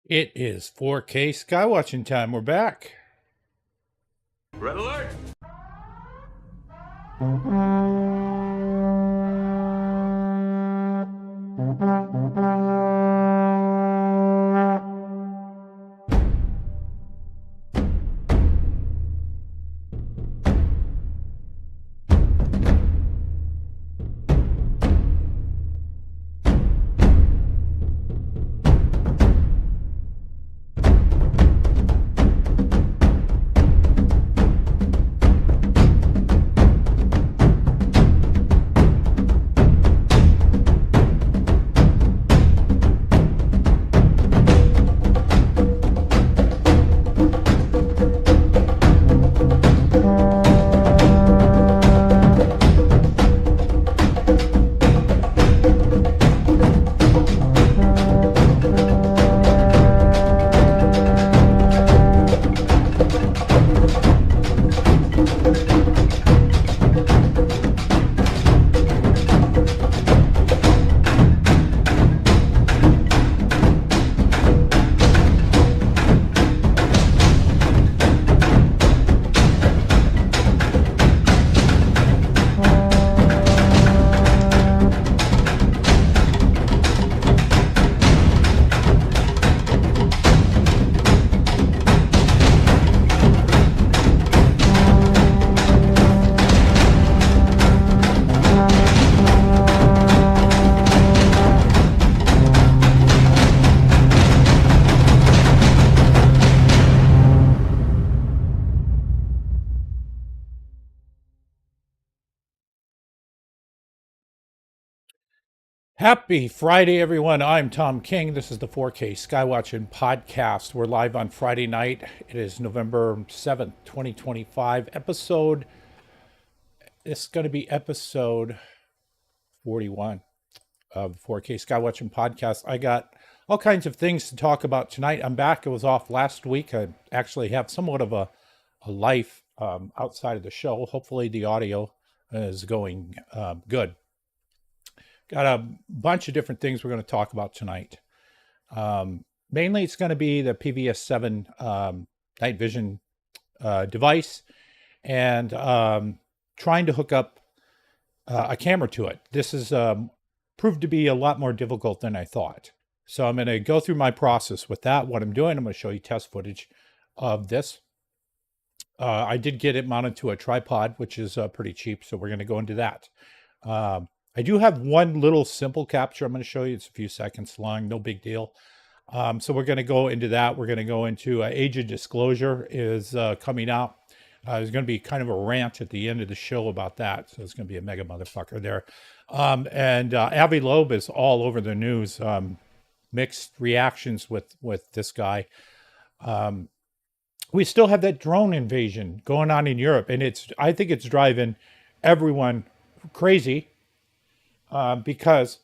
It is 4K skywatching time. We're back. Red alert! Happy Friday, everyone. I'm Tom King. This is the 4K Skywatching Podcast. We're live on Friday night. It is November 7th, 2025. It's going to be episode 41 of the 4K Skywatching Podcast. I got all kinds of things to talk about tonight. I'm back. I was off last week. I actually have somewhat of a life outside of the show. Hopefully the audio is going good. Got a bunch of different things we're going to talk about tonight. Mainly it's going to be the PVS-7 night vision device and trying to hook up a camera to it. This is proved to be a lot more difficult than I thought. So I'm going to go through my process with that. What I'm doing, I'm going to show you test footage of this. I did get it mounted to a tripod, which is pretty cheap. So we're going to go into that. I do have one little simple capture I'm going to show you. It's a few seconds long, no big deal. So we're going to go into that. We're going to go into age of disclosure is coming out. There's going to be kind of a rant at the end of the show about that. So it's going to be a mega motherfucker there. And Avi Loeb is all over the news. Mixed reactions with this guy. We still have that drone invasion going on in Europe. And I think it's driving everyone crazy. Because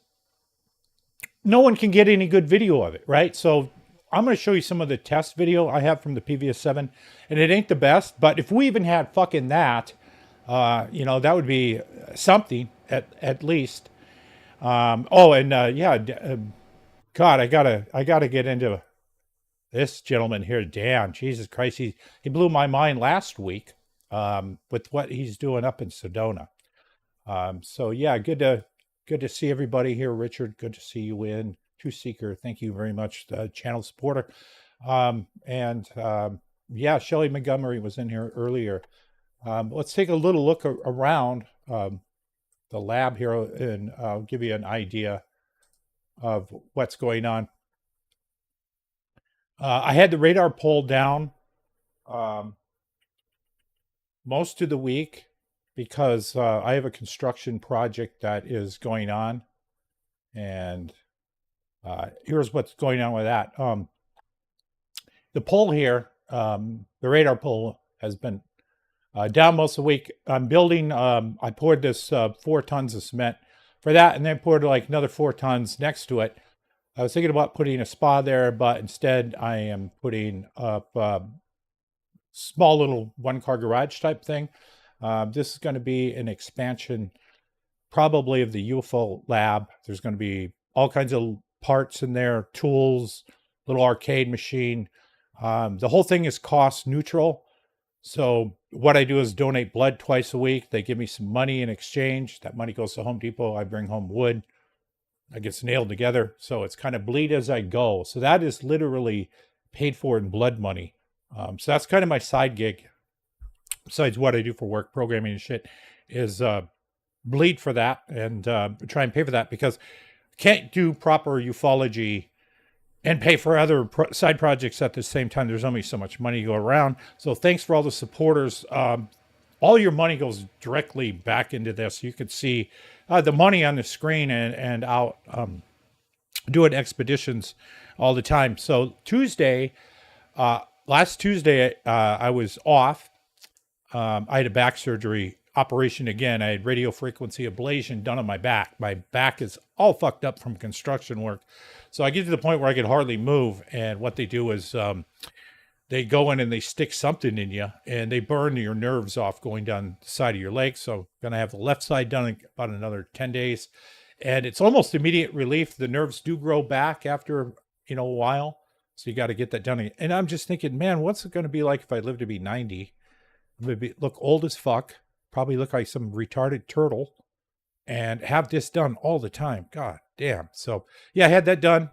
no one can get any good video of it, right? So I'm going to show you some of the test video I have from the PVS-7, and it ain't the best, but if we even had fucking that, that would be something at least. God, I gotta get into this gentleman here, Dan. Jesus Christ, he blew my mind last week with what he's doing up in Sedona. So yeah, Good to see everybody here, Richard. Good to see you in. Two Seeker, thank you very much, channel supporter. Shelley Montgomery was in here earlier. Let's take a little look around the lab here, and I'll give you an idea of what's going on. I had the radar pulled down most of the week, because I have a construction project that is going on, and here's what's going on with that. The pole here, the radar pole, has been down most of the week. I'm building, I poured this 4 tons of cement for that, and then poured like another 4 tons next to it. I was thinking about putting a spa there, but instead I am putting up a small little 1-car garage type thing. This is going to be an expansion probably of the UFO lab. There's going to be all kinds of parts in there, tools, little arcade machine. The whole thing is cost neutral. So what I do is donate blood twice a week. They give me some money in exchange. That money goes to Home Depot. I bring home wood. It gets nailed together. So it's kind of bleed as I go. So that is literally paid for in blood money. So that's kind of my side gig. Besides what I do for work, programming and shit, is bleed for that and try and pay for that, because can't do proper ufology and pay for other side projects at the same time. There's only so much money to go around. So thanks for all the supporters. All your money goes directly back into this. You can see the money on the screen and out doing expeditions all the time. So last Tuesday, I was off. I had a back surgery operation again. I had radio frequency ablation done on my back. My back is all fucked up from construction work. So I get to the point where I could hardly move. And what they do is they go in and they stick something in you and they burn your nerves off going down the side of your leg. So I'm going to have the left side done in about another 10 days. And it's almost immediate relief. The nerves do grow back after, a while. So you got to get that done. And I'm just thinking, man, what's it going to be like if I live to be 90? I'm going to look old as fuck, probably look like some retarded turtle, and have this done all the time. God damn. So yeah, I had that done.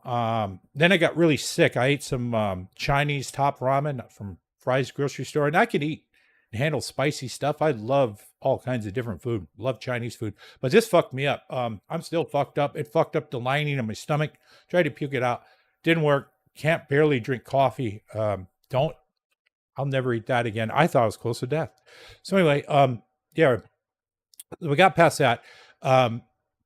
Then I got really sick. I ate some Chinese top ramen from Fry's grocery store, and I can eat and handle spicy stuff. I love all kinds of different food. Love Chinese food, but this fucked me up. I'm still fucked up. It fucked up the lining of my stomach. Tried to puke it out. Didn't work. Can't barely drink coffee. I'll never eat that again. I thought I was close to death. So anyway, yeah, we got past that.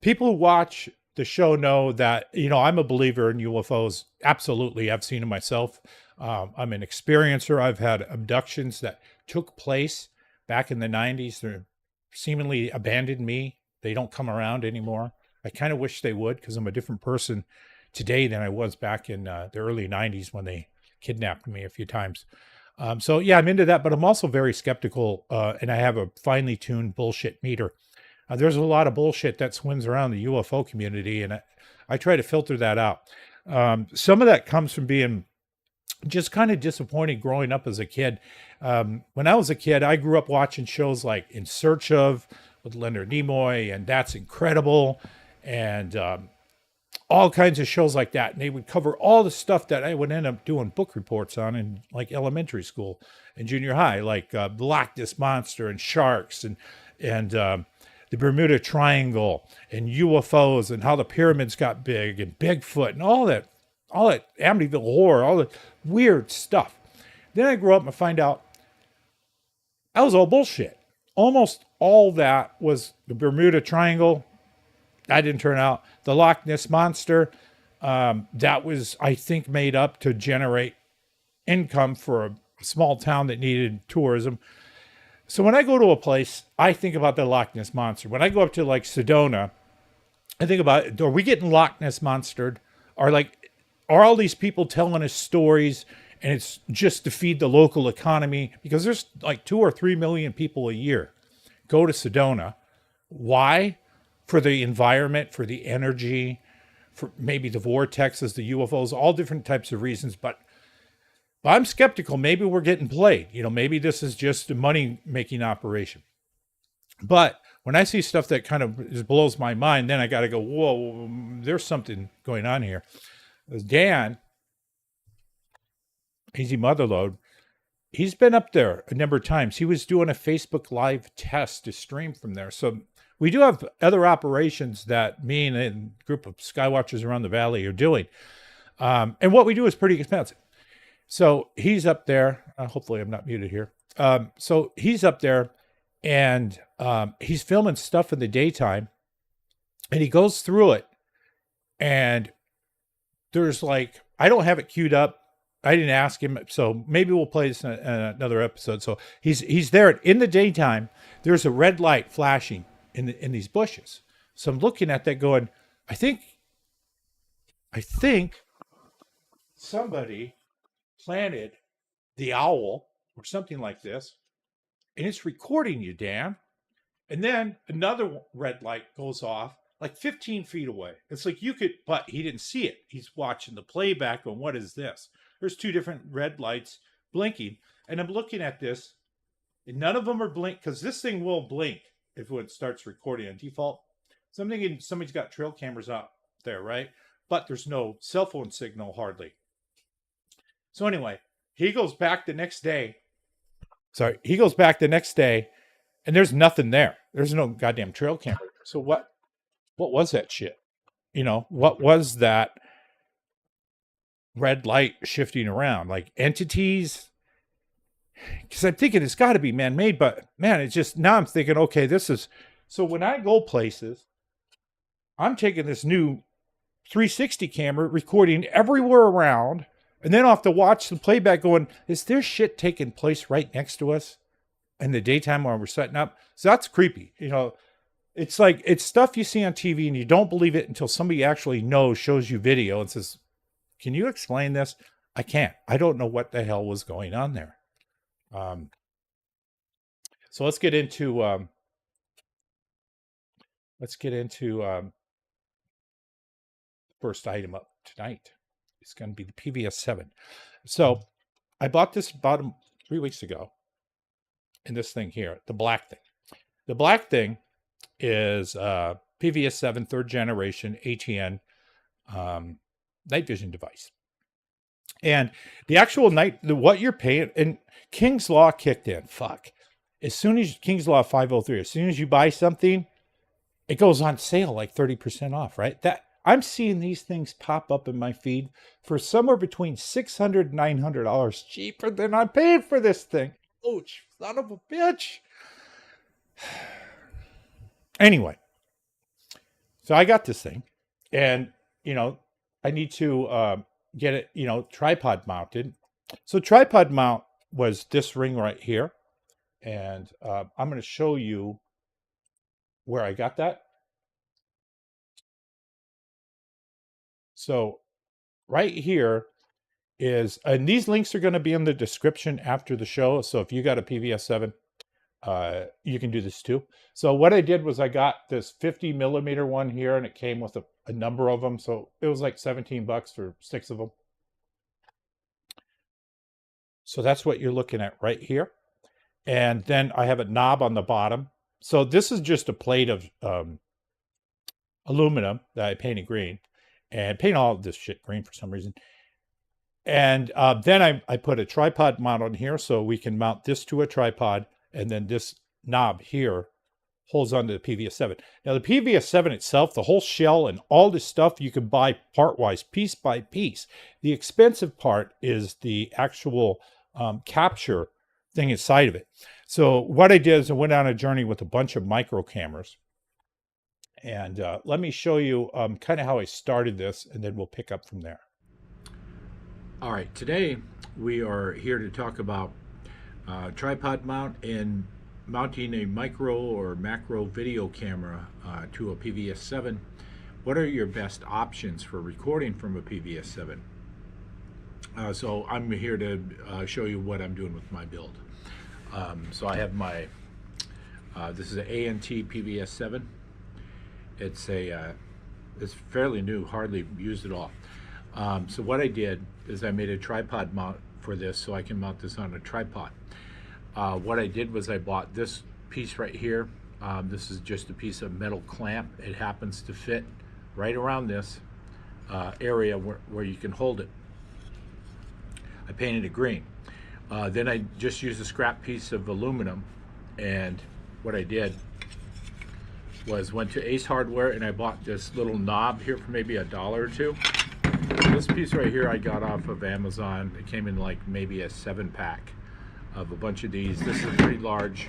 People who watch the show know that, I'm a believer in UFOs. Absolutely. I've seen them myself. I'm an experiencer. I've had abductions that took place back in the 90s. They're seemingly abandoned me. They don't come around anymore. I kind of wish they would, because I'm a different person today than I was back in the early 90s when they kidnapped me a few times. So yeah, I'm into that, but I'm also very skeptical, and I have a finely tuned bullshit meter. There's a lot of bullshit that swims around the UFO community, and I try to filter that out. Some of that comes from being just kind of disappointed growing up as a kid. When I was a kid, I grew up watching shows like In Search Of with Leonard Nimoy, and That's Incredible, and all kinds of shows like that. And they would cover all the stuff that I would end up doing book reports on in like elementary school and junior high, like the Loch Ness Monster and sharks and the Bermuda Triangle and UFOs and how the pyramids got big and Bigfoot and all that Amityville horror, all the weird stuff. Then I grew up and find out that was all bullshit. Almost all that was the Bermuda Triangle. That didn't turn out. The Loch Ness Monster, that was, I think, made up to generate income for a small town that needed tourism. So when I go to a place, I think about the Loch Ness Monster. When I go up to like Sedona, I think about, are we getting Loch Ness Monstered? Are all these people telling us stories and it's just to feed the local economy? Because there's like 2 or 3 million people a year go to Sedona. Why? For the environment, for the energy, for maybe the vortexes, the UFOs, all different types of reasons. But I'm skeptical. Maybe we're getting played. Maybe this is just a money-making operation. But when I see stuff that kind of just blows my mind, then I got to go, whoa, there's something going on here. Dan, Easy Motherload, he's been up there a number of times. He was doing a Facebook Live test to stream from there. So we do have other operations that me and a group of Skywatchers around the valley are doing. And what we do is pretty expensive. So he's up there. Hopefully I'm not muted here. So he's up there and he's filming stuff in the daytime. And he goes through it. And there's I don't have it queued up. I didn't ask him. So maybe we'll play this in another episode. So he's there in the daytime. There's a red light flashing in these bushes. So I'm looking at that going, I think somebody planted the owl or something like this, and it's recording you, Dan. And then another red light goes off, like 15 feet away. It's like you could, but he didn't see it. He's watching the playback going, what is this? There's two different red lights blinking. And I'm looking at this, and none of them are blink, because this thing will blink if it starts recording on default. So I'm thinking somebody's got trail cameras out there, right? But there's no cell phone signal hardly. So anyway, he goes back the next day. He goes back the next day, and there's nothing there. There's no goddamn trail camera. So what was that shit? You know, what was that red light shifting around? Like entities? Because I'm thinking it's got to be man-made, but man, it's just, now I'm thinking, okay, this is, so when I go places, I'm taking this new 360 camera, recording everywhere around, and then I'll have to watch the playback going, is there shit taking place right next to us in the daytime while we're setting up? So that's creepy. You know, it's like, it's stuff you see on TV and you don't believe it until somebody actually knows, shows you video and says, can you explain this? I can't. I don't know what the hell was going on there. So let's get into first item up tonight. It's going to be the PVS-7. So I bought this about 3 weeks ago. And this thing here, the black thing. The black thing is PVS-7 third generation ATN night vision device. And the actual what you're paying, and King's Law kicked in. Fuck. As soon as King's Law 503, as soon as you buy something, it goes on sale like 30% off, right? That I'm seeing these things pop up in my feed for somewhere between $600 and $900 cheaper than I'm paying for this thing. Ouch, son of a bitch. Anyway, so I got this thing, and you know, I need to get it, you know, tripod mounted. So tripod mount was this ring right here, and I'm going to show you where I got that. So right here is, and these links are going to be in the description after the show. So if you got a PVS-7, you can do this too. So what I did was I got this 50 millimeter one here, and it came with a number of them. So it was like $17 for 6 of them. So that's what you're looking at right here. And then I have a knob on the bottom. So this is just a plate of aluminum that I painted green, and paint all of this shit green for some reason. And then I put a tripod mount on here, so we can mount this to a tripod, and then this knob here holds onto the PVS-7. Now the PVS-7 itself, the whole shell and all this stuff you can buy part-wise, piece by piece. The expensive part is the actual capture thing inside of it. So what I did is I went on a journey with a bunch of micro cameras. And let me show you kind of how I started this, and then we'll pick up from there. All right, today we are here to talk about tripod mount and mounting a micro or macro video camera to a PVS-7. What are your best options for recording from a PVS-7? So I'm here to show you what I'm doing with my build. So I have my, this is an ANT PVS-7. It's it's fairly new, hardly used at all. So what I did is I made a tripod mount for this, so I can mount this on a tripod. What I did was I bought this piece right here. This is just a piece of metal clamp. It happens to fit right around this area where you can hold it. I painted it green. Then I just used a scrap piece of aluminum, and what I did was went to Ace Hardware and I bought this little knob here for maybe $1 or $2. This piece right here I got off of Amazon. It came in like maybe a 7-pack of a bunch of these. This is a pretty large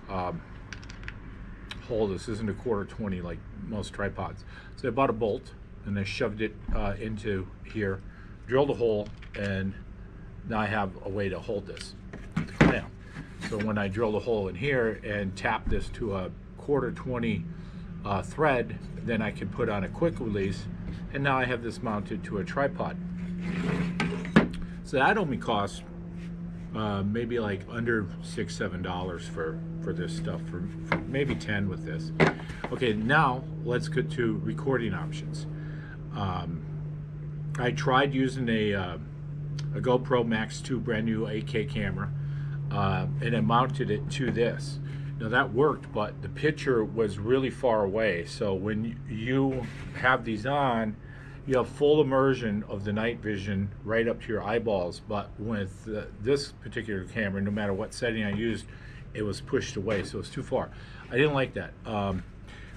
hole. This isn't a 1/4-20 like most tripods. So I bought a bolt and I shoved it into here, drilled a hole, and now I have a way to hold this with the clamp. So when I drill the hole in here and tap this to a 1/4-20 thread, then I can put on a quick release, and now I have this mounted to a tripod. So that only costs maybe like under $6-7 for this stuff, for maybe 10 with this. Okay, now let's get to recording options. I tried using a Go Pro Max2 brand new 8K camera, and I mounted it to this. Now that worked, but the picture was really far away. So when you have these on, you have full immersion of the night vision right up to your eyeballs. But with this particular camera, no matter what setting I used, it was pushed away, so it's too far. I didn't like that.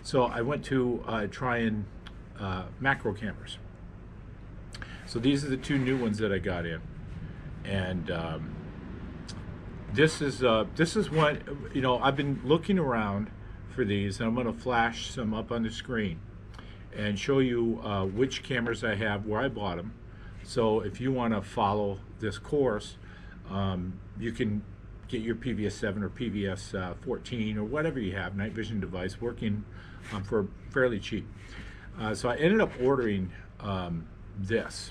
So I went to trying macro cameras. So these are the two new ones that I got in, and this is one, you know, I've been looking around for these, and I'm going to flash some up on the screen and show you which cameras I have, where I bought them. So if you want to follow this course, you can get your PVS-7 or PVS-14 or whatever you have, night vision device, working for fairly cheap. So I ended up ordering this,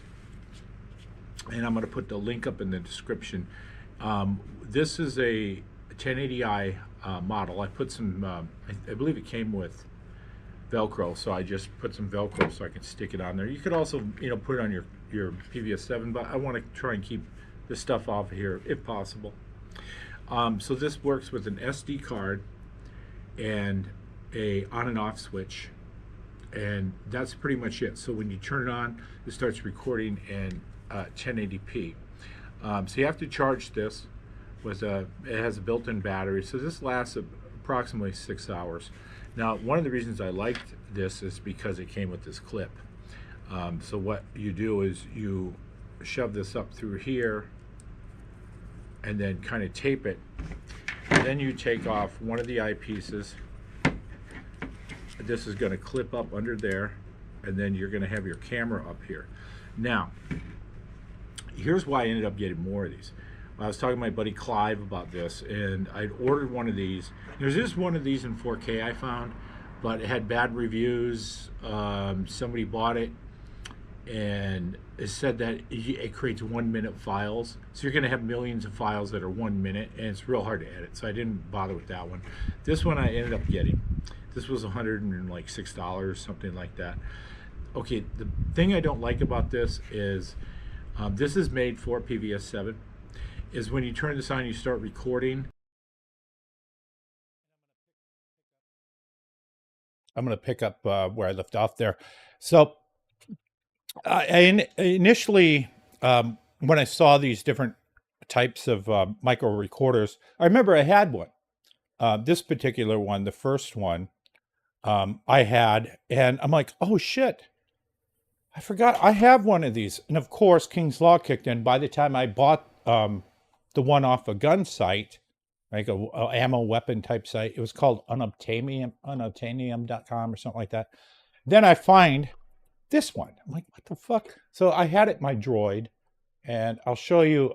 and I'm going to put the link up in the description. This is a 1080i model. I put some, I believe it came with Velcro, so I just put some Velcro so I can stick it on there. You could also, you know, put it on your PVS-7, but I want to try and keep this stuff off of here if possible. So this works with an SD card and a on and off switch, and that's pretty much it. So when you turn it on, it starts recording in 1080p. So you have to charge this with it has a built-in battery, so this lasts approximately 6 hours. Now, one of the reasons I liked this is because it came with this clip. So what you do is you shove this up through here and then kind of tape it. And then you take off one of the eyepieces. This is going to clip up under there, and then you're going to have your camera up here. Now, here's why I ended up getting more of these. I was talking to my buddy Clive about this, and I'd ordered one of these. There's just one of these in 4K I found, but it had bad reviews. Somebody bought it, and it said that it creates 1 minute files. So you're going to have millions of files that are 1 minute, and it's real hard to edit. So I didn't bother with that one. This one I ended up getting. This was $106, something like that. Okay, the thing I don't like about this is this is made for PVS-7. Is when you turn this on, you start recording. I'm going to pick up where I left off there. So I initially, when I saw these different types of micro recorders, I remember I had one. This particular one, the first one, I had, and I'm like, oh shit, I forgot I have one of these. And of course, King's Law kicked in. By the time I bought the one off a gun site, like a ammo weapon type site, it was called unobtainium.com or something like that. Then I find this one. I'm like, what the fuck? So I had it in my droid, and I'll show you.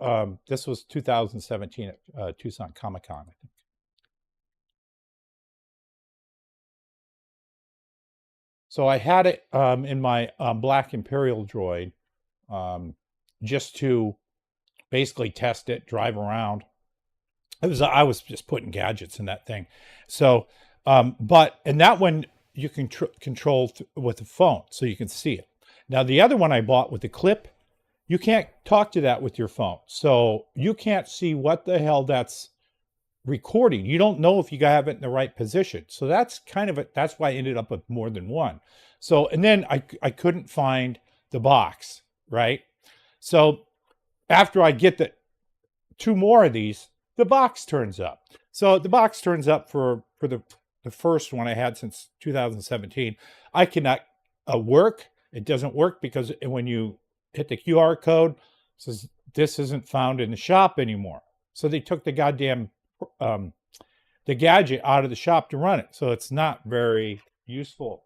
This was 2017 at Tucson Comic-Con, I think. So I had it in my Black Imperial droid, just to basically test it, drive around. I was just putting gadgets in that thing. So, and that one you can control with the phone, so you can see it. Now the other one I bought with the clip, you can't talk to that with your phone, so you can't see what the hell that's recording. You don't know if you have it in the right position. So that's kind of that's why I ended up with more than one. So, and then I couldn't find the box, right? So after I get the two more of these, the box turns up. So the box turns up for the first one I had since 2017. I cannot work. It doesn't work because when you hit the QR code, it says this isn't found in the shop anymore. So they took the goddamn the gadget out of the shop to run it. So it's not very useful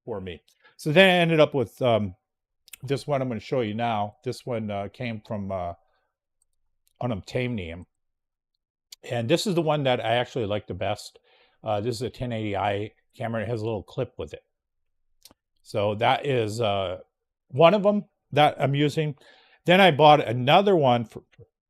for me. So then I ended up with this one I'm going to show you now. This one came from unobtainium. And this is the one that I actually like the best. This is a 1080i camera. It has a little clip with it. So that is one of them that I'm using. Then I bought another one for,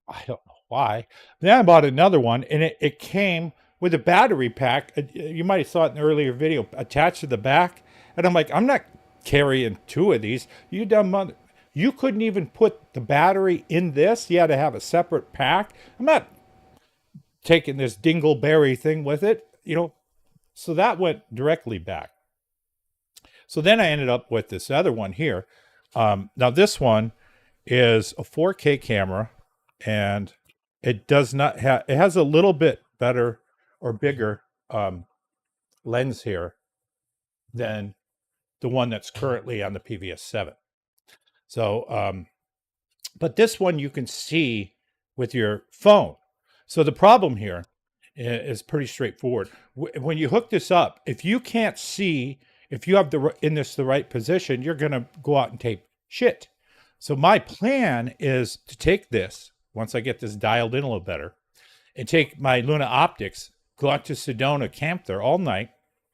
I don't know, why. Then I bought another one, and it came with a battery pack. You might have saw it in the earlier video, attached to the back. And I'm like, I'm not carrying two of these. You dumb mother. You couldn't even put the battery in this. You had to have a separate pack. I'm not taking this dingleberry thing with it, you know. So that went directly back. So then I ended up with this other one here. Now this one is a 4K camera, and it does not have, it has a little bit better or bigger lens here than the one that's currently on the PVS-7. So, but this one you can see with your phone. So the problem here is pretty straightforward. When you hook this up, if you can't see, if you have the right position, you're going to go out and take shit. So my plan is to take this, once I get this dialed in a little better, and take my Luna optics, go out to Sedona, camp there all night,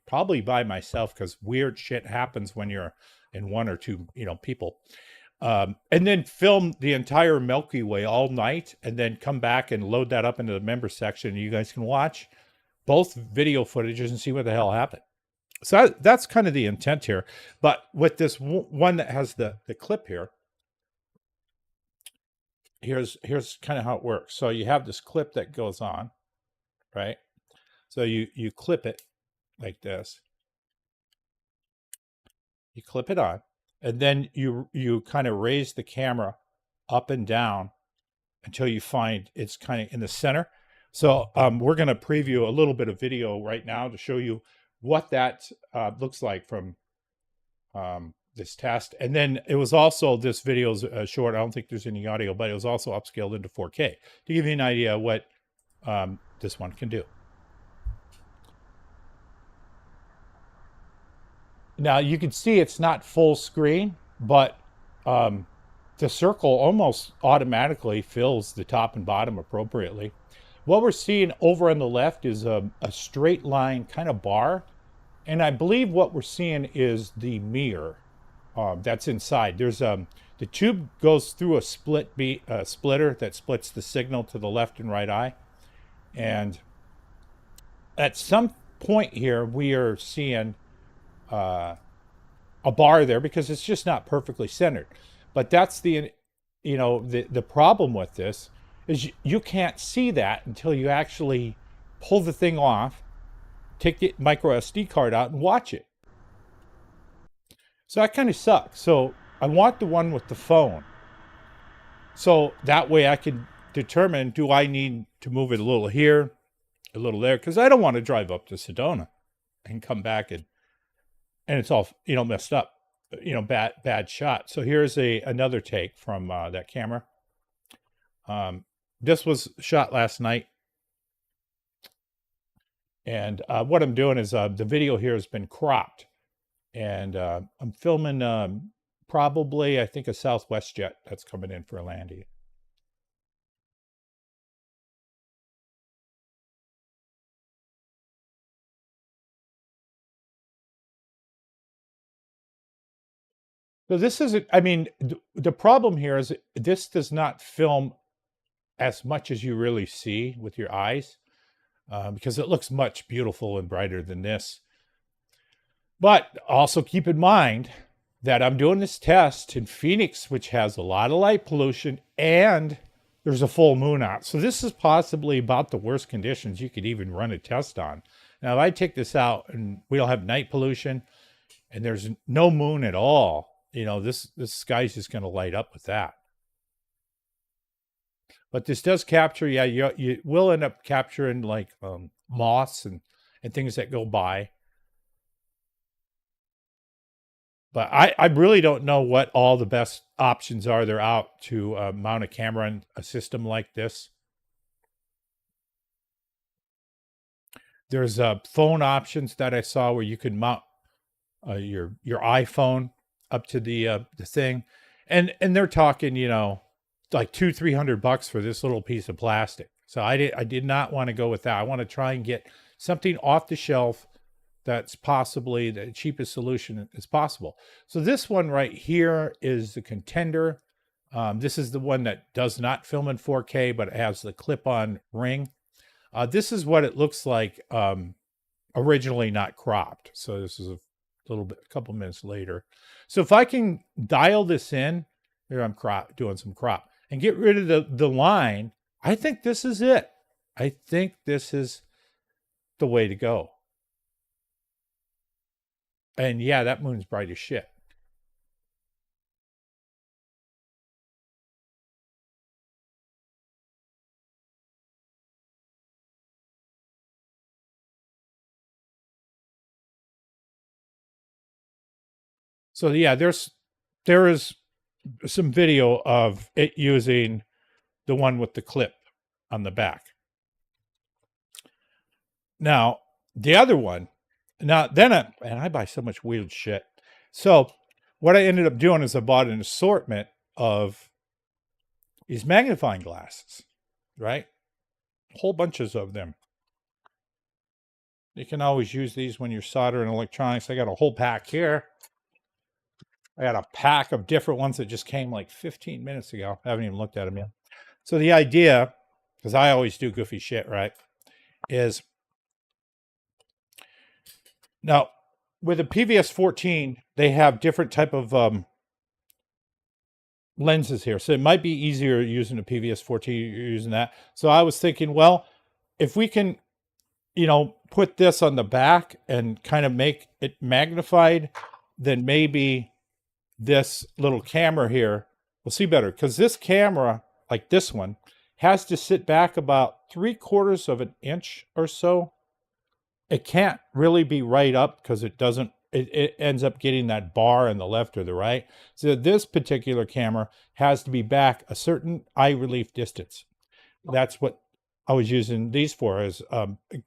probably by myself because weird shit happens when you're in one or two, people. And then film the entire Milky Way all night, and then come back and load that up into the member section. And you guys can watch both video footages and see what the hell happened. So that's kind of the intent here. But with this one that has the clip here, here's kind of how it works. So you have this clip that goes on, right? So you clip it like this. You clip it on, and then you kind of raise the camera up and down until you find it's kind of in the center. So we're going to preview a little bit of video right now to show you what that looks like from this test. And then it was also, this video's short. I don't think there's any audio, but it was also upscaled into 4K to give you an idea what this one can do. Now you can see it's not full screen, but the circle almost automatically fills the top and bottom appropriately. What we're seeing over on the left is a straight line kind of bar. And I believe what we're seeing is the mirror that's inside. There's the tube goes through a splitter that splits the signal to the left and right eye. And at some point here, we are seeing a bar there because it's just not perfectly centered. But that's the problem with this is you can't see that until you actually pull the thing off, take the micro SD card out and watch it. So that kind of sucks. So I want the one with the phone. So that way I can determine, do I need to move it a little here, a little there? Because I don't want to drive up to Sedona and come back and it's all, messed up, bad shot. So here's another take from that camera. This was shot last night. And what I'm doing is the video here has been cropped. And I'm filming probably, I think, a Southwest jet that's coming in for a landing. So this isn't, the problem here is this does not film as much as you really see with your eyes because it looks much beautiful and brighter than this. But also keep in mind that I'm doing this test in Phoenix, which has a lot of light pollution, and there's a full moon out. So this is possibly about the worst conditions you could even run a test on. Now, if I take this out and we don't have night pollution and there's no moon at all, this sky's just going to light up with that. But this does capture, you will end up capturing like moths and things that go by. But I really don't know what all the best options are there out to mount a camera on a system like this. There's phone options that I saw where you could mount your iPhone up to the thing, and they're talking, like $200-300 for this little piece of plastic. So I did not want to go with that. I want to try and get something off the shelf that's possibly the cheapest solution as possible. So this one right here is the contender. This is the one that does not film in 4K, but it has the clip-on ring. This is what it looks like originally not cropped. So this is a couple minutes later. So if I can dial this in, here I'm doing some crop, and get rid of the line, I think this is it. I think this is the way to go. And yeah, that moon's bright as shit. So yeah, there is some video of it using the one with the clip on the back. Now, the other one, I buy so much weird shit. So what I ended up doing is I bought an assortment of these magnifying glasses, right? Whole bunches of them. You can always use these when you're soldering electronics. I got a whole pack here. I got a pack of different ones that just came like 15 minutes ago. I haven't even looked at them yet. So the idea, because I always do goofy shit, right, is now with a PVS-14, they have different type of lenses here. So it might be easier using a PVS-14, using that. So I was thinking, well, if we can, put this on the back and kind of make it magnified, then maybe this little camera here will see better. Because this camera, like this one, has to sit back about 3/4 of an inch or so. It can't really be right up because it ends up getting that bar on the left or the right. So this particular camera has to be back a certain eye relief distance. That's what I was using these for, is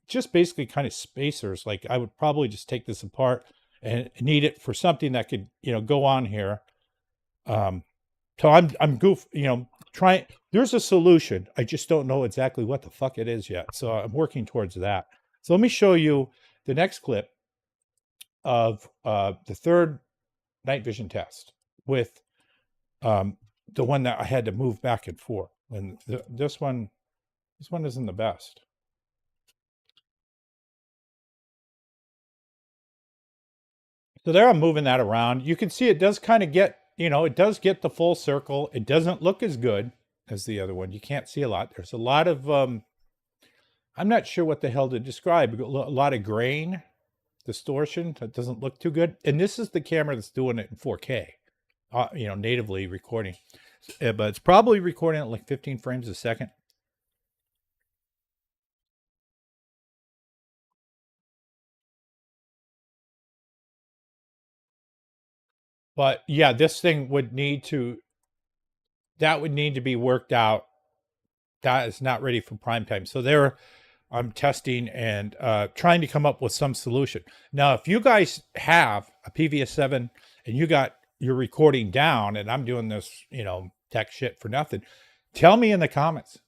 just basically kind of spacers. Like I would probably just take this apart and need it for something that could, go on here. So I'm trying. There's a solution. I just don't know exactly what the fuck it is yet. So I'm working towards that. So let me show you the next clip of the third night vision test with the one that I had to move back and forth. And this one isn't the best. So there I'm moving that around. You can see it does kind of get, it does get the full circle. It doesn't look as good as the other one. You can't see a lot. There's a lot of, I'm not sure what the hell to describe. A lot of grain, distortion. That doesn't look too good. And this is the camera that's doing it in 4K, natively recording. But it's probably recording at like 15 frames a second. But yeah, this thing would need to be worked out. That is not ready for prime time. So I'm testing and trying to come up with some solution. Now, if you guys have a PVS-7 and you're recording down, and I'm doing this, tech shit for nothing, tell me in the comments.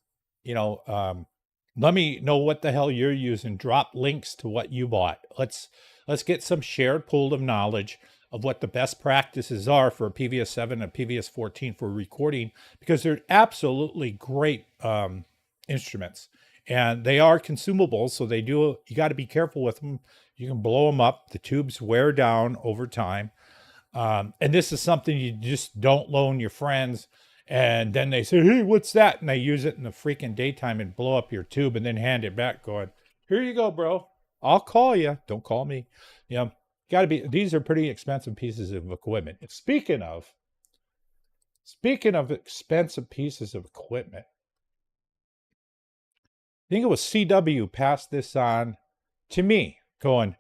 Let me know what the hell you're using. Drop links to what you bought. Let's get some shared pool of knowledge of what the best practices are for a PVS-7 and a PVS-14 for recording, because they're absolutely great instruments, and they are consumables. So you got to be careful with them. You can blow them up. The tubes wear down over time. And this is something you just don't loan your friends. And then they say, hey, what's that? And they use it in the freaking daytime and blow up your tube and then hand it back going, here you go, bro. I'll call you. Don't call me. These are pretty expensive pieces of equipment. And speaking of expensive pieces of equipment, I think it was CW passed this on to me going,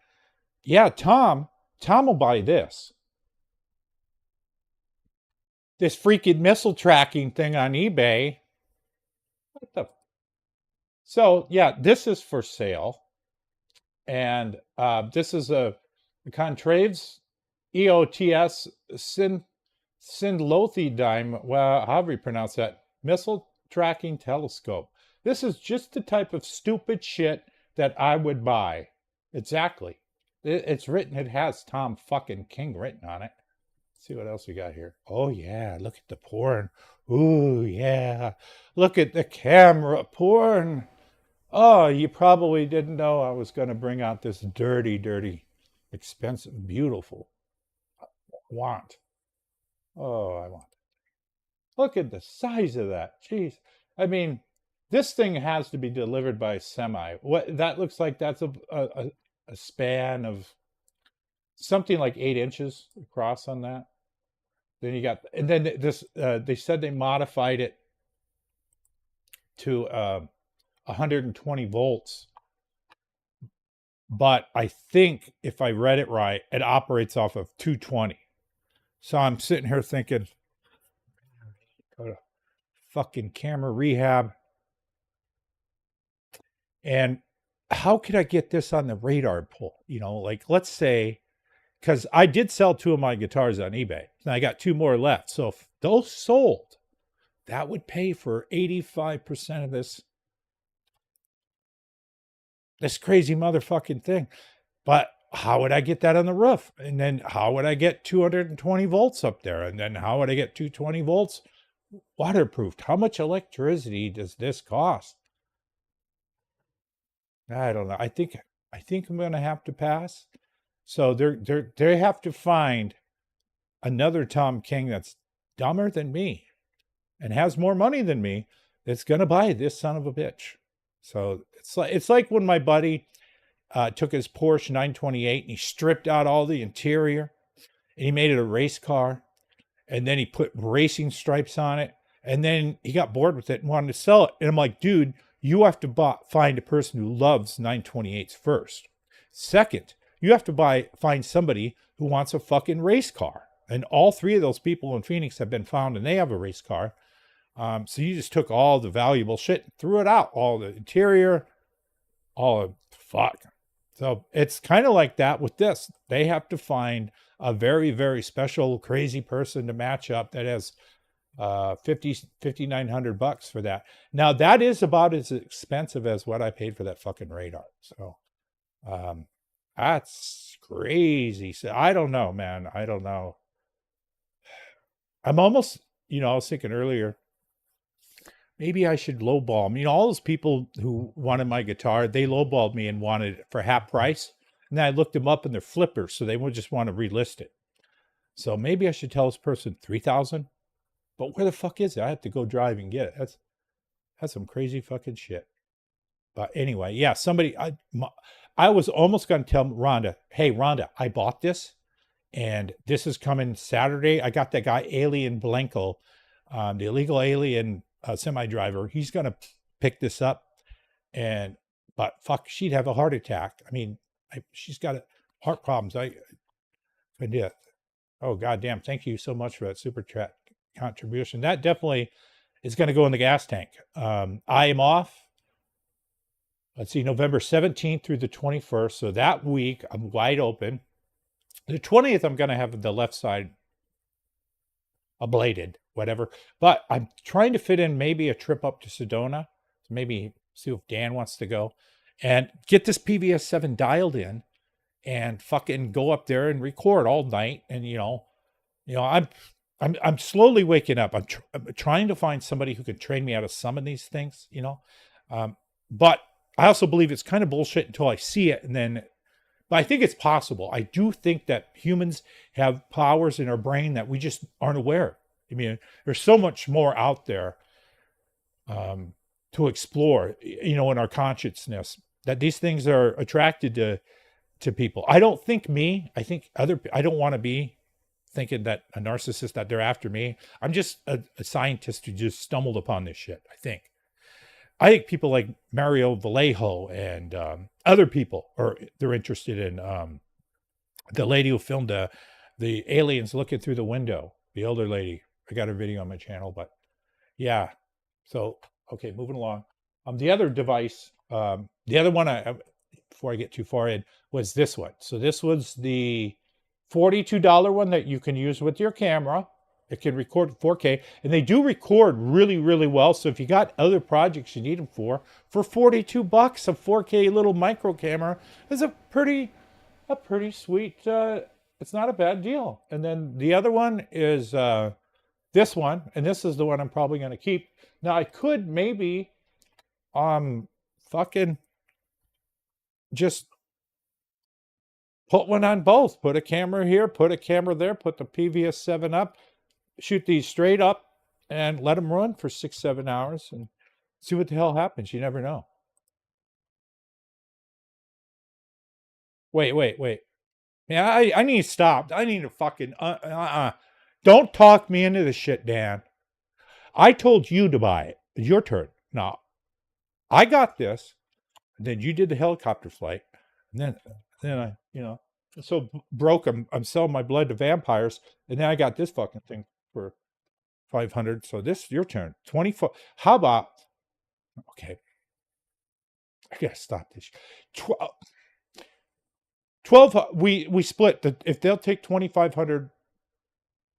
yeah, Tom will buy this freaking missile tracking thing on eBay. So yeah, this is for sale. And this is a Contraves EOTS Synlothidime, well, however you pronounce that, missile tracking telescope. This is just the type of stupid shit that I would buy. Exactly. It's written, it has Tom fucking King written on it. Let's see what else we got here. Oh yeah, look at the porn. Ooh, yeah. Look at the camera porn. Oh, you probably didn't know I was going to bring out this dirty, dirty, expensive, beautiful want. Oh, I want. Look at the size of that. Jeez. I mean, this thing has to be delivered by a semi. What that looks like, that's a span of something like 8 inches across on that. Then you got, and then this, they said they modified it to 120 volts. But I think if I read it right, it operates off of 220. So I'm sitting here thinking, go to fucking camera rehab. And how could I get this on the radar pull? You know, like let's say, because I did sell 2 of my guitars on eBay, and I got 2 more left. So if those sold, that would pay for 85% of this crazy motherfucking thing. But how would I get that on the roof? And then how would I get 220 volts up there? And then how would I get 220 volts waterproofed? How much electricity does this cost? I don't know. I think I'm going to have to pass. So they have to find another Tom King that's dumber than me and has more money than me that's going to buy this son of a bitch. So it's like when my buddy took his Porsche 928 and he stripped out all the interior and he made it a race car, and then he put racing stripes on it, and then he got bored with it and wanted to sell it. And I'm like, dude, you have to find a person who loves 928s first. Second, you have to find somebody who wants a fucking race car. And all 3 of those people in Phoenix have been found, and they have a race car. So you just took all the valuable shit and threw it out, all the interior, all of fuck. So it's kind of like that with this. They have to find a very, very special, crazy person to match up that has $5,900 for that. Now that is about as expensive as what I paid for that fucking radar. So that's crazy. So I don't know, man. I don't know. I'm almost, I was thinking earlier, maybe I should lowball them. All those people who wanted my guitar, they lowballed me and wanted it for half price. And then I looked them up and they're flippers, so they would just want to relist it. So maybe I should tell this person 3,000. But where the fuck is it? I have to go drive and get it. That's some crazy fucking shit. But anyway, yeah, I was almost going to tell Rhonda, hey, Rhonda, I bought this, and this is coming Saturday. I got that guy, Alien Blanco, the illegal alien semi-driver. He's going to pick this up, but fuck, she'd have a heart attack. I mean, she's got heart problems. Yeah. Oh, goddamn. Thank you so much for that super chat contribution. That definitely is going to go in the gas tank. I am off. Let's see, November 17th through the 21st. So that week, I'm wide open. The 20th, I'm going to have the left side ablated, whatever. But I'm trying to fit in maybe a trip up to Sedona. So maybe see if Dan wants to go and get this PVS-7 dialed in and fucking go up there and record all night. And, I'm slowly waking up. I'm trying to find somebody who can train me how to summon these things, but I also believe it's kind of bullshit until I see it. But I think it's possible. I do think that humans have powers in our brain that we just aren't aware of. I mean, there's so much more out there to explore, in our consciousness, that these things are attracted to people. I don't think I think I don't want to be thinking that a narcissist, that they're after me. I'm just a scientist who just stumbled upon this shit, I think. I think people like Mario Vallejo and other people they're interested in the lady who filmed the aliens looking through the window, the older lady. I got her video on my channel, but yeah. So, okay, moving along. The other device, the other one, before I get too far in, was this one. So this was the $42 one that you can use with your camera. It can record 4K, and they do record really, really well. So if you got other projects you need them for $42, a 4K little micro camera is a pretty sweet. It's not a bad deal. And then the other one is this one, and this is the one I'm probably going to keep. Now I could maybe fucking just put one on both. Put a camera here, put a camera there, put the PVS-7 up, shoot these straight up, and let them run for 6-7 hours and see what the hell happens. You never know. Wait. Yeah, I need to stop. I need to fucking Don't talk me into this shit, Dan. I told you to buy it. It's your turn. No, I got this. Then you did the helicopter flight. And then I, so broke. I'm selling my blood to vampires. And then I got this fucking thing for 500. So this, your turn. 24. How about, okay. I gotta stop this. 12, we split the, if they'll take 2,500,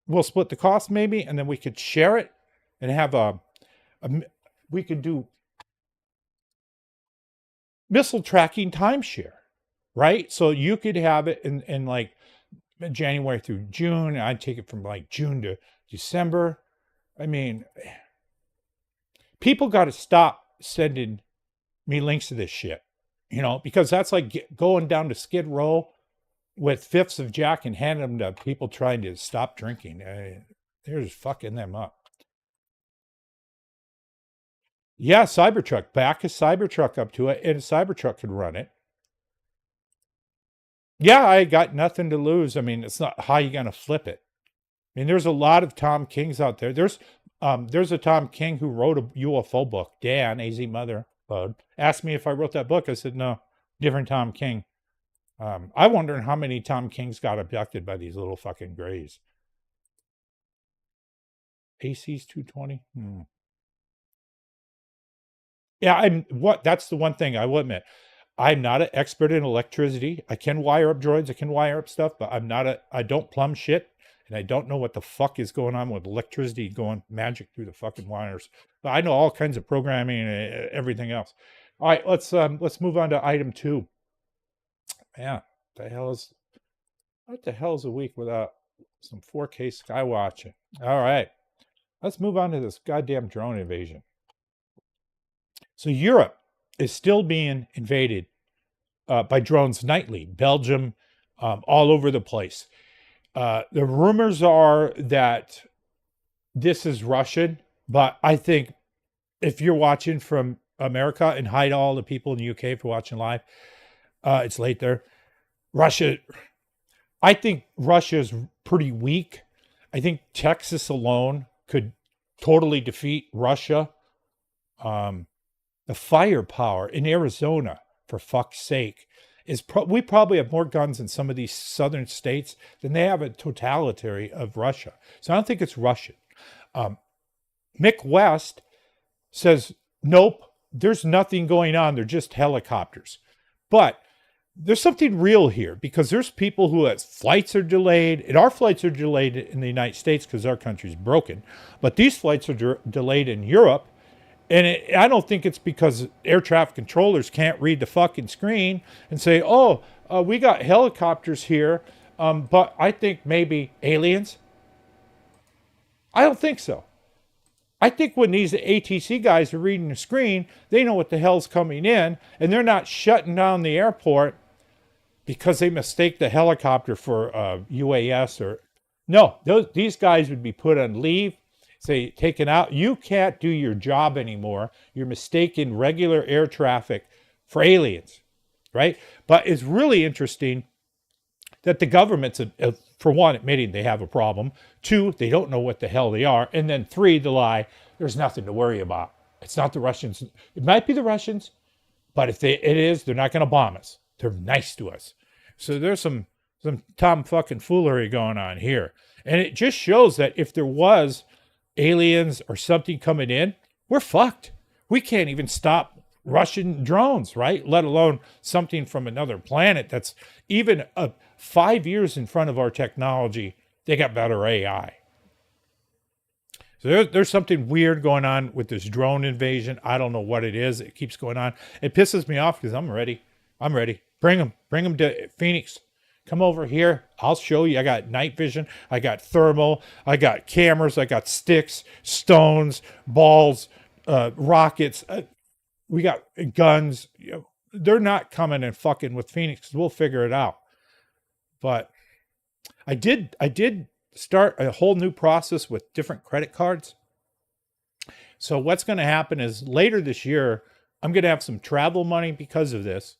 we'll split the cost maybe, and then we could share it and have we could do missile tracking timeshare, right? So you could have it in like January through June. I'd take it from like June to December. I mean, people got to stop sending me links to this shit, because that's like going down to Skid Row with fifths of Jack and handing them to people trying to stop drinking. They're just fucking them up. Yeah, Cybertruck. Back a Cybertruck up to it, and a Cybertruck could run it. Yeah, I got nothing to lose. I mean, it's not how you gonna flip it. I mean, there's a lot of Tom Kings out there. There's a Tom King who wrote a UFO book. Dan, AZ Mother, asked me if I wrote that book. I said, no, different Tom King. I wonder how many Tom Kings got abducted by these little fucking grays. AC's 220? Yeah, that's the one thing I will admit. I'm not an expert in electricity. I can wire up droids, I can wire up stuff, but I don't plumb shit, and I don't know what the fuck is going on with electricity going magic through the fucking wires. But I know all kinds of programming and everything else. All right, let's move on to item 2. Yeah, what the hell is a week without some 4K sky watching? All right, let's move on to this goddamn drone invasion. So Europe is still being invaded by drones nightly. Belgium, all over the place. The rumors are that this is Russian, but I think if you're watching from America, and hi to all the people in the UK for watching live, it's late there. I think Russia is pretty weak. I think Texas alone could totally defeat Russia. The firepower in Arizona, for fuck's sake, we probably have more guns in some of these southern states than they have a totality of Russia. So I don't think it's Russian. Mick West says, nope, there's nothing going on. They're just helicopters. But there's something real here, because there's people whose flights are delayed, and our flights are delayed in the United States because our country's broken. But these flights are delayed in Europe. And I don't think it's because air traffic controllers can't read the fucking screen and say, we got helicopters here, but I think maybe aliens. I don't think so. I think when these ATC guys are reading the screen, they know what the hell's coming in, and they're not shutting down the airport because they mistake the helicopter for UAS or... No, these guys would be put on leave, say taken out. You can't do your job anymore. You're mistaking regular air traffic for aliens, right? But it's really interesting that the government's, for one, admitting they have a problem. 2, they don't know what the hell they are. And then 3, the lie, there's nothing to worry about. It's not the Russians. It might be the Russians, but if it is, they're not going to bomb us. They're nice to us. So there's some Tom fucking foolery going on here. And it just shows that if there was aliens or something coming in, we're fucked. We can't even stop Russian drones, right? Let alone something from another planet that's even 5 years in front of our technology. They got better AI. So there's something weird going on with this drone invasion. I don't know what it is. It keeps going on. It pisses me off because I'm ready. Bring them to Phoenix. Come over here. I'll show you. I got night vision. I got thermal. I got cameras. I got sticks, stones, balls, rockets. We got guns. You know, they're not coming and fucking with Phoenix. We'll figure it out. But I did start a whole new process with different credit cards. So what's going to happen is later this year, I'm going to have some travel money because of this.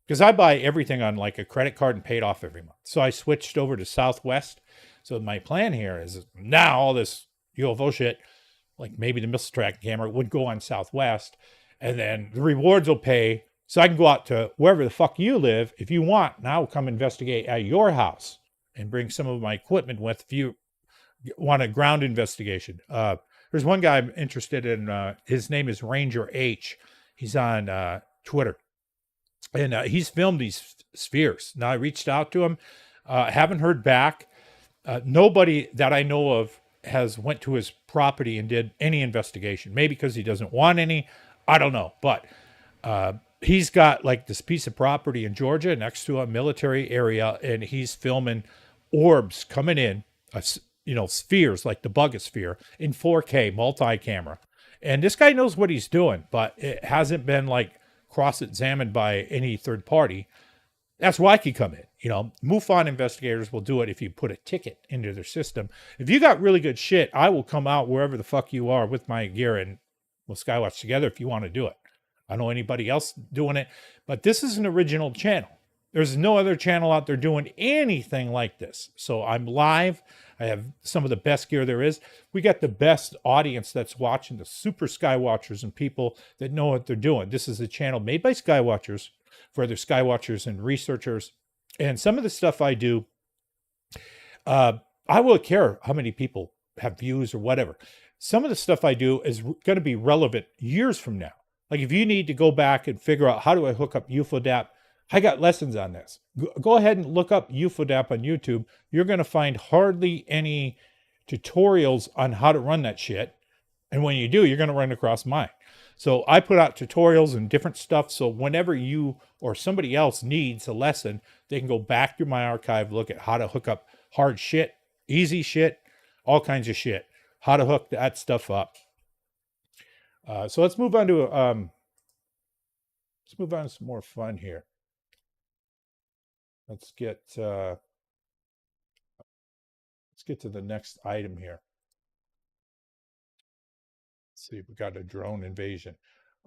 Because I buy everything on like a credit card and pay it off every month. So I switched over to Southwest. So my plan here is now all this UFO shit, like maybe the missile tracking camera, would go on Southwest. And then the rewards will pay. So I can go out to wherever the fuck you live. If you want, now I'll come investigate at your house and bring some of my equipment with if you want a ground investigation. There's one guy I'm interested in. His name is Ranger H. He's on Twitter. And he's filmed these spheres. Now, I reached out to him. Haven't heard back. Nobody that I know of has went to his property and did any investigation. Maybe because he doesn't want any. I don't know. But he's got like this piece of property in Georgia next to a military area. And he's filming orbs coming in, spheres like the Bugosphere in 4K multi-camera. And this guy knows what he's doing. But it hasn't been like cross-examined by any third party. That's why I could come in. MUFON investigators will do it if you put a ticket into their system. If you got really good shit, I will come out wherever the fuck you are with my gear and we'll skywatch together if you want to do it. I don't know anybody else doing it, but this is an original channel. There's no other channel out there doing anything like this. So I'm live. I have some of the best gear there is. We got the best audience that's watching, the super skywatchers and people that know what they're doing. This is a channel made by skywatchers for other skywatchers and researchers. And some of the stuff I do, I will care how many people have views or whatever. Some of the stuff I do is going to be relevant years from now. Like if you need to go back and figure out how do I hook up UFODAP, I got lessons on this. Go ahead and look up UFODAP on YouTube. You're going to find hardly any tutorials on how to run that shit. And when you do, you're going to run across mine. So I put out tutorials and different stuff. So whenever you or somebody else needs a lesson, they can go back through my archive, look at how to hook up hard shit, easy shit, all kinds of shit, how to hook that stuff up. So let's move on to some more fun here. Let's get to the next item here. Let's see, we got a drone invasion.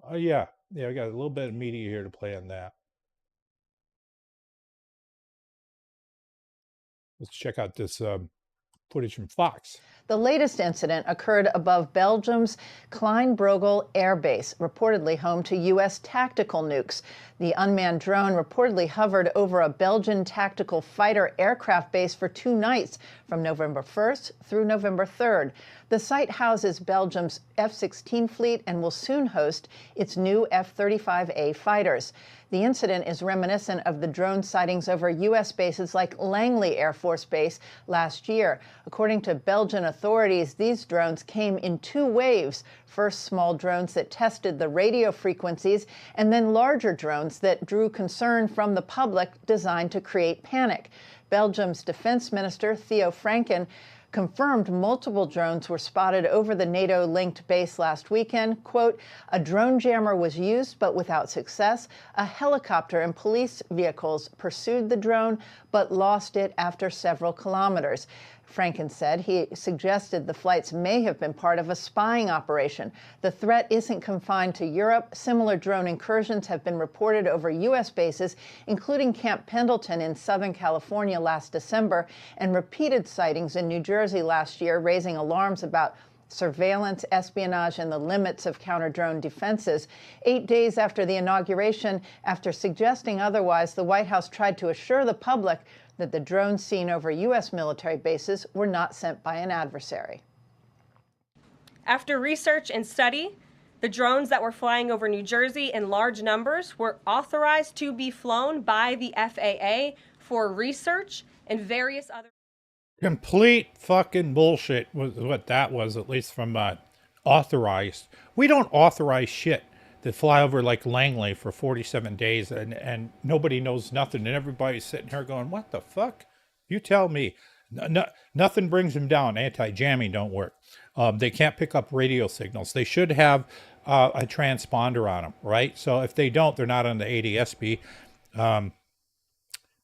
Oh yeah, I got a little bit of media here to play on that. Let's check out this footage from Fox. The latest incident occurred above Belgium's Klein-Brogel Air Base, reportedly home to U.S. tactical nukes. The unmanned drone reportedly hovered over a Belgian tactical fighter aircraft base for 2 nights, from November 1st through November 3rd. The site houses Belgium's F-16 fleet and will soon host its new F-35A fighters. The incident is reminiscent of the drone sightings over U.S. bases like Langley Air Force Base last year. According to Belgian authorities, these drones came in 2 waves. First, small drones that tested the radio frequencies, and then larger drones that drew concern from the public designed to create panic. Belgium's defense minister, Theo Franken, confirmed multiple drones were spotted over the NATO-linked base last weekend. Quote, a drone jammer was used, but without success. A helicopter and police vehicles pursued the drone, but lost it after several kilometers. Franken said he suggested the flights may have been part of a spying operation. The threat isn't confined to Europe. Similar drone incursions have been reported over U.S. bases, including Camp Pendleton in Southern California last December, and repeated sightings in New Jersey last year, raising alarms about surveillance, espionage, and the limits of counter-drone defenses. 8 days after the inauguration, after suggesting otherwise, the White House tried to assure the public that the drones seen over U.S. military bases were not sent by an adversary. After research and study, the drones that were flying over New Jersey in large numbers were authorized to be flown by the FAA for research and various other... Complete fucking bullshit was what that was, at least from authorized. We don't authorize shit. that fly over like Langley for 47 days and nobody knows nothing. And everybody's sitting here going, what the fuck? You tell me. Nothing brings them down. Anti-jamming don't work. They can't pick up radio signals. They should have a transponder on them, right? So if they don't, they're not on the ADSB.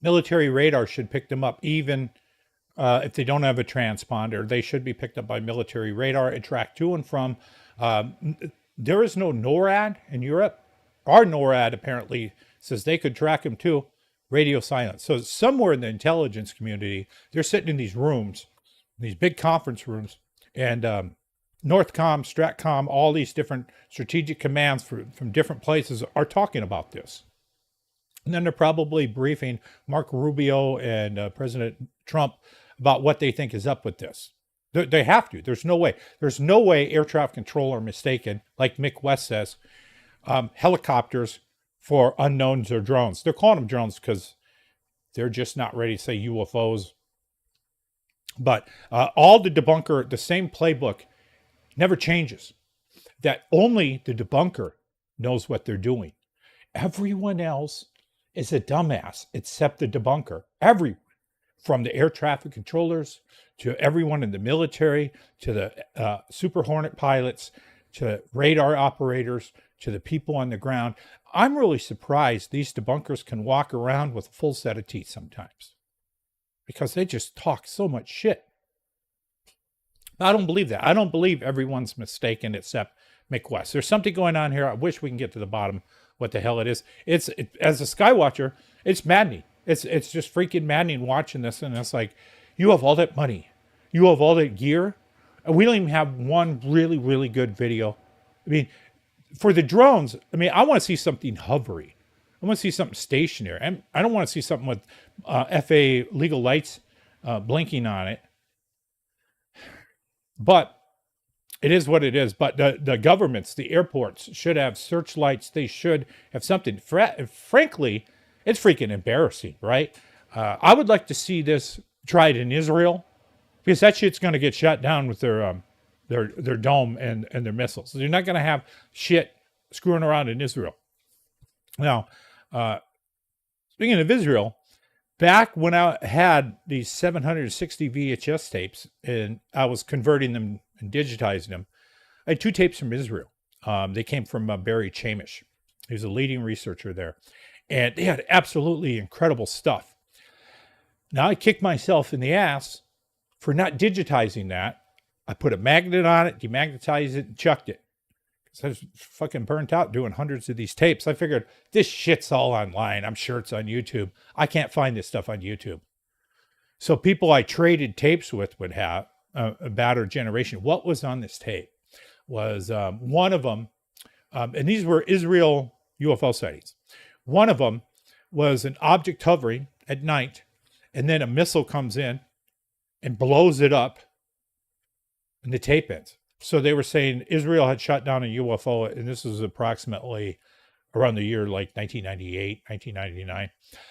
Military radar should pick them up even if they don't have a transponder. They should be picked up by military radar and tracked to and from. There is no NORAD in Europe. Our NORAD apparently says they could track them too. Radio silence. So somewhere in the intelligence community, they're sitting in these rooms, these big conference rooms, and Northcom, Stratcom, all these different strategic commands from different places are talking about this. And then they're probably briefing Mark Rubio and President Trump about what they think is up with this. They have to. There's no way. There's no way air traffic control are mistaken, like Mick West says, helicopters for unknowns or drones. They're calling them drones because they're just not ready to say UFOs. But all the debunker, the same playbook never changes. That only the debunker knows what they're doing. Everyone else is a dumbass except the debunker. Everyone, from the air traffic controllers to everyone in the military, to the Super Hornet pilots, to radar operators, to the people on the ground. I'm really surprised these debunkers can walk around with a full set of teeth sometimes, because they just talk so much shit. I don't believe that. I don't believe everyone's mistaken except Mick West. There's something going on here. I wish we can get to the bottom what the hell it is. As a Skywatcher, it's maddening. It's just freaking maddening watching this. And it's like, you have all that money. You have all that gear. And we don't even have one really, really good video. I mean, for the drones, I mean, I want to see something hovery. I want to see something stationary. I don't want to see something with FAA legal lights blinking on it. But it is what it is. But the governments, the airports should have searchlights. They should have something. Frankly, it's freaking embarrassing, right? I would like to see this tried in Israel, because that shit's going to get shot down with their dome and their missiles. So you're not going to have shit screwing around in Israel. Now, speaking of Israel, back when I had these 760 VHS tapes and I was converting them and digitizing them, I had 2 tapes from Israel. They came from Barry Chamish. He was a leading researcher there. And they had absolutely incredible stuff. Now I kicked myself in the ass for not digitizing that. I put a magnet on it, demagnetized it, and chucked it. Because I was fucking burnt out doing hundreds of these tapes. I figured, this shit's all online. I'm sure it's on YouTube. I can't find this stuff on YouTube. So people I traded tapes with would have a battered generation. What was on this tape was one of them, and these were Israel UFO sightings. One of them was an object hovering at night, and then a missile comes in and blows it up, and the tape ends. So they were saying Israel had shot down a UFO, and this was approximately around the year like 1998, 1999.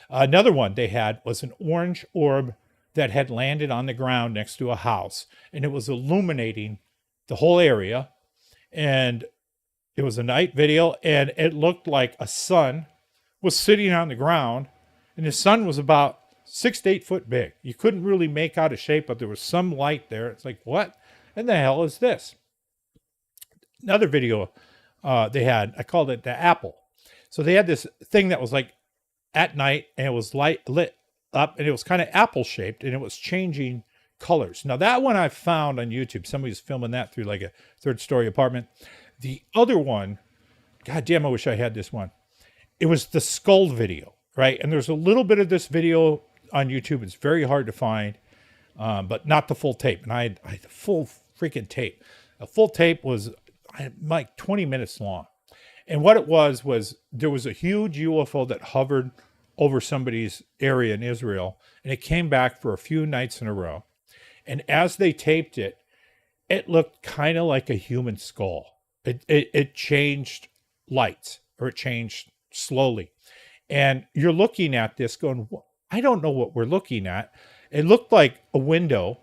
Another one they had was an orange orb that had landed on the ground next to a house, and it was illuminating the whole area. And it was a night video, and it looked like a sun was sitting on the ground, and the sun was about 6 to 8 foot big. You couldn't really make out a shape, but there was some light there. It's like, what in the hell is this? Another video they had, I called it the apple. So they had this thing that was like at night, and it was lit up, and it was kind of apple shaped, and it was changing colors. Now that one I found on YouTube. Somebody's filming that through like a 3rd-story apartment. The other one, God damn, I wish I had this one. It was the skull video, right? And there's a little bit of this video on YouTube. It's very hard to find, but not the full tape. And I had the full freaking tape. A full tape was like 20 minutes long. And what it was there was a huge UFO that hovered over somebody's area in Israel, and it came back for a few nights in a row. And as they taped it, it looked kind of like a human skull. It changed lights, or it changed slowly. And you're looking at this going, I don't know what we're looking at. It looked like a window,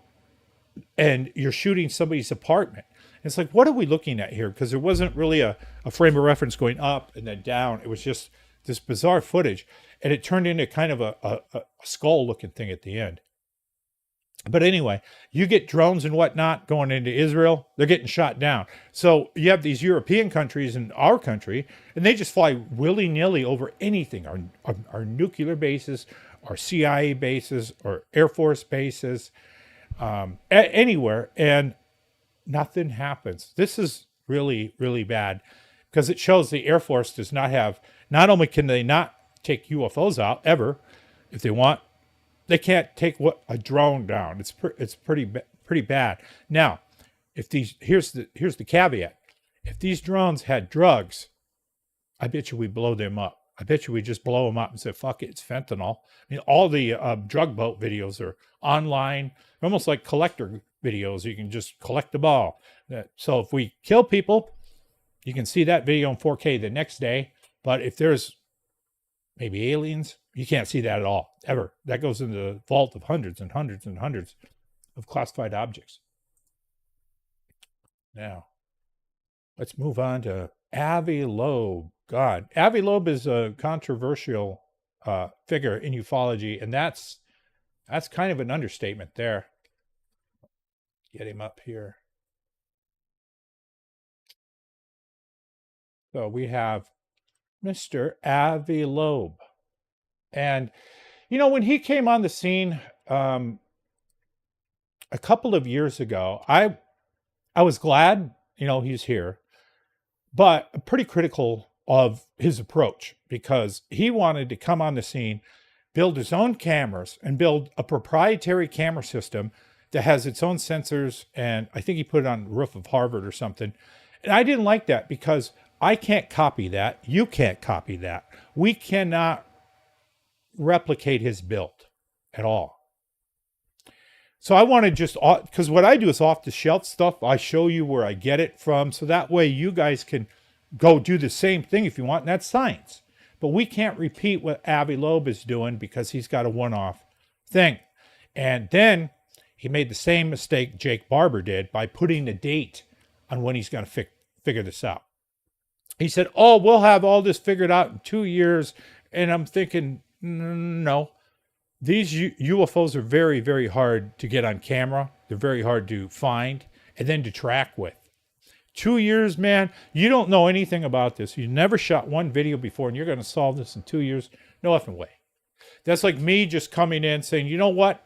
and you're shooting somebody's apartment. It's like, what are we looking at here? Because there wasn't really a frame of reference going up and then down. It was just this bizarre footage. And it turned into kind of a skull looking thing at the end. But anyway, you get drones and whatnot going into Israel, they're getting shot down. So you have these European countries and our country, and they just fly willy-nilly over anything, our nuclear bases, our CIA bases, or Air Force bases, anywhere, and nothing happens. This is really, really bad because it shows the Air Force does not have, not only can they not take UFOs out ever, if they want, they can't take a drone down. It's pretty bad. Now, if here's the caveat. If these drones had drugs, I bet you we blow them up. I bet you we just blow them up and say, fuck it, it's fentanyl. I mean, all the drug boat videos are online, almost like collector videos. You can just collect the ball. So if we kill people, you can see that video in 4K the next day. But if there's maybe aliens, you can't see that at all, ever. That goes in the vault of hundreds and hundreds and hundreds of classified objects. Now, let's move on to Avi Loeb. God, Avi Loeb is a controversial figure in ufology, and that's kind of an understatement there. Get him up here. So we have Mr. Avi Loeb. And, you know, when he came on the scene a couple of years ago, I was glad, you know, he's here, but pretty critical of his approach because he wanted to come on the scene, build his own cameras, and build a proprietary camera system that has its own sensors. And I think he put it on the roof of Harvard or something. And I didn't like that because I can't copy that. You can't copy that. We cannot replicate his build at all. So I want to just, because what I do is off the shelf stuff. I show you where I get it from. So that way you guys can go do the same thing if you want. And that's science. But we can't repeat what Avi Loeb is doing because he's got a one-off thing. And then he made the same mistake Jake Barber did by putting a date on when he's going to figure this out. He said, oh, we'll have all this figured out in 2 years. And I'm thinking, no. These UFOs are very, very hard to get on camera. They're very hard to find and then to track with. 2 years, man, you don't know anything about this. You never shot one video before and you're going to solve this in 2 years. No effing way. That's like me just coming in saying, you know what?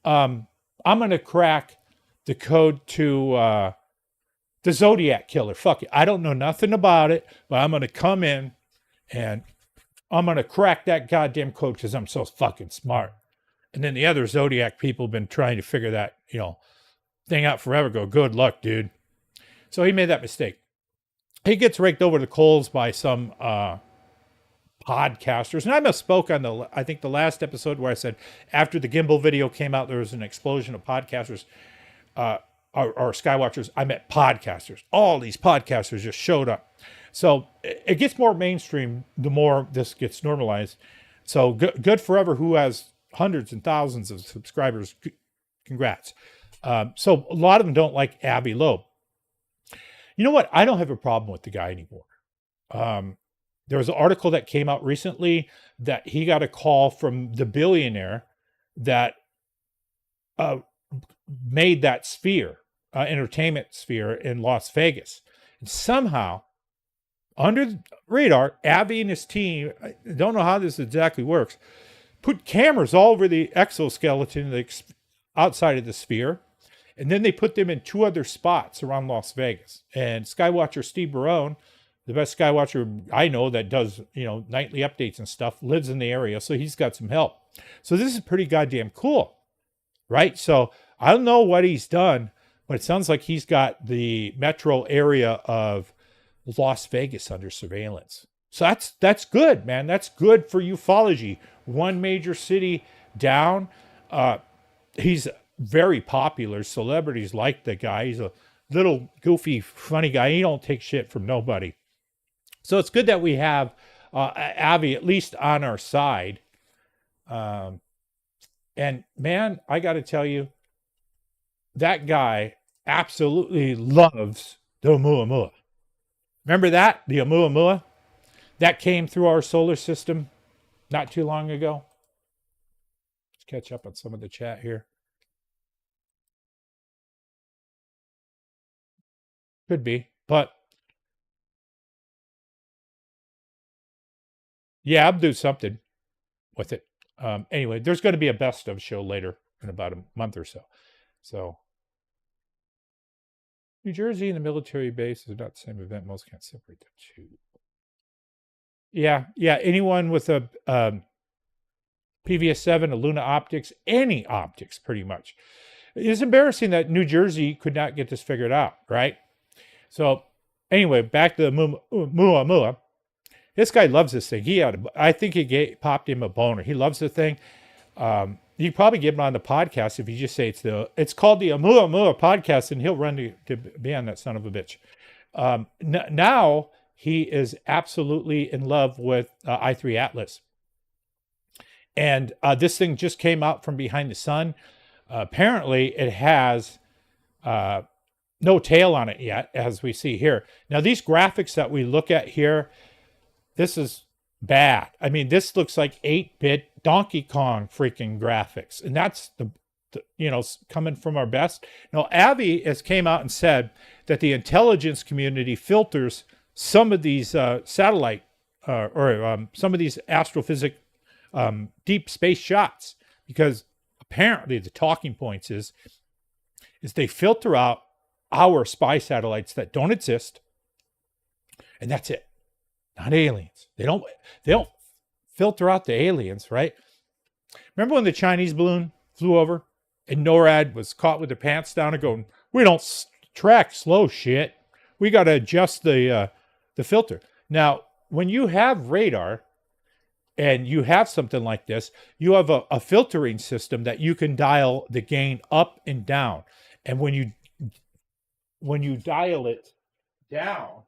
I'm going to crack the code to the Zodiac Killer. Fuck it. I don't know nothing about it, but I'm going to come in and I'm going to crack that goddamn code because I'm so fucking smart. And then the other Zodiac people have been trying to figure that, you know, thing out forever. Go, good luck, dude. So he made that mistake. He gets raked over the coals by some podcasters. And I misspoke on I think the last episode where I said after the gimbal video came out, there was an explosion of podcasters or Skywatchers. I meant podcasters. All these podcasters just showed up. So it gets more mainstream the more this gets normalized. So good forever who has hundreds and thousands of subscribers. Congrats. So a lot of them don't like Avi Loeb. You know what? I don't have a problem with the guy anymore. There was an article that came out recently that he got a call from the billionaire that made that sphere, entertainment sphere in Las Vegas. And somehow, under the radar, Avi and his team, I don't know how this exactly works, put cameras all over the exoskeleton outside of the sphere. And then they put them in 2 other spots around Las Vegas. And Skywatcher Steve Barone, the best Skywatcher I know that does, you know, nightly updates and stuff, lives in the area. So he's got some help. So this is pretty goddamn cool, right? So I don't know what he's done, but it sounds like he's got the metro area of Las Vegas under surveillance. So that's good, man. That's good for ufology. One major city down. He's very popular. Celebrities like the guy. He's a little goofy, funny guy. He don't take shit from nobody. So it's good that we have Avi at least on our side. And man, I got to tell you, that guy absolutely loves the Oumuamua. Remember that? The Oumuamua? That came through our solar system not too long ago. Let's catch up on some of the chat here. Could be, but yeah, I'll do something with it. Anyway, there's going to be a best of show later in about a month or so. So, New Jersey and the military base is not the same event. Most can't separate the two. Yeah. Anyone with a PVS-7, a Luna optics, any optics, pretty much. It's embarrassing that New Jersey could not get this figured out, right? So, anyway, back to the Oumuamua. This guy loves this thing. I think popped him a boner. He loves the thing. You probably get him on the podcast if you just say it's called the Oumuamua podcast, and he'll run to be on that son of a bitch. Now he is absolutely in love with i3 Atlas, and this thing just came out from behind the sun. Apparently, it has no tail on it yet, as we see here. Now, these graphics that we look at here. This is bad. I mean, this looks like 8-bit Donkey Kong freaking graphics. And that's the coming from our best. Now, Avi has came out and said that the intelligence community filters some of these satellite or some of these astrophysics deep space shots, because apparently the talking points is they filter out our spy satellites that don't exist, and that's it. Not aliens. They don't filter out the aliens, right? Remember when the Chinese balloon flew over and NORAD was caught with their pants down and going, "We don't track slow shit. We got to adjust the filter." Now, when you have radar and you have something like this, you have a filtering system that you can dial the gain up and down. And when you dial it down,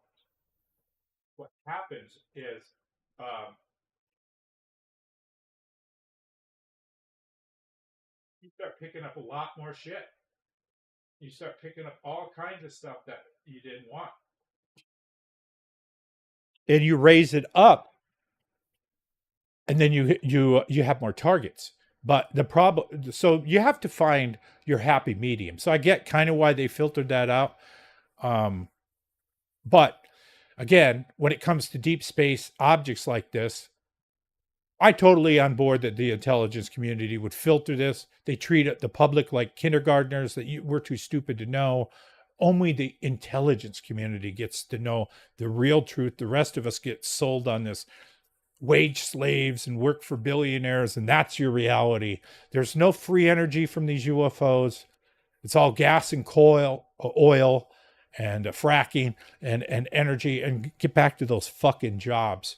what happens is you start picking up a lot more shit. You start picking up all kinds of stuff that you didn't want. And you raise it up, and then you have more targets. But the problem, so you have to find your happy medium. So I get kind of why they filtered that out. But again, when it comes to deep space objects like this, I totally on board that the intelligence community would filter this. They treat the public like kindergartners that we're too stupid to know. Only the intelligence community gets to know the real truth. The rest of us get sold on this wage slaves and work for billionaires, and that's your reality. There's no free energy from these UFOs. It's all gas and oil and fracking and energy, and get back to those fucking jobs.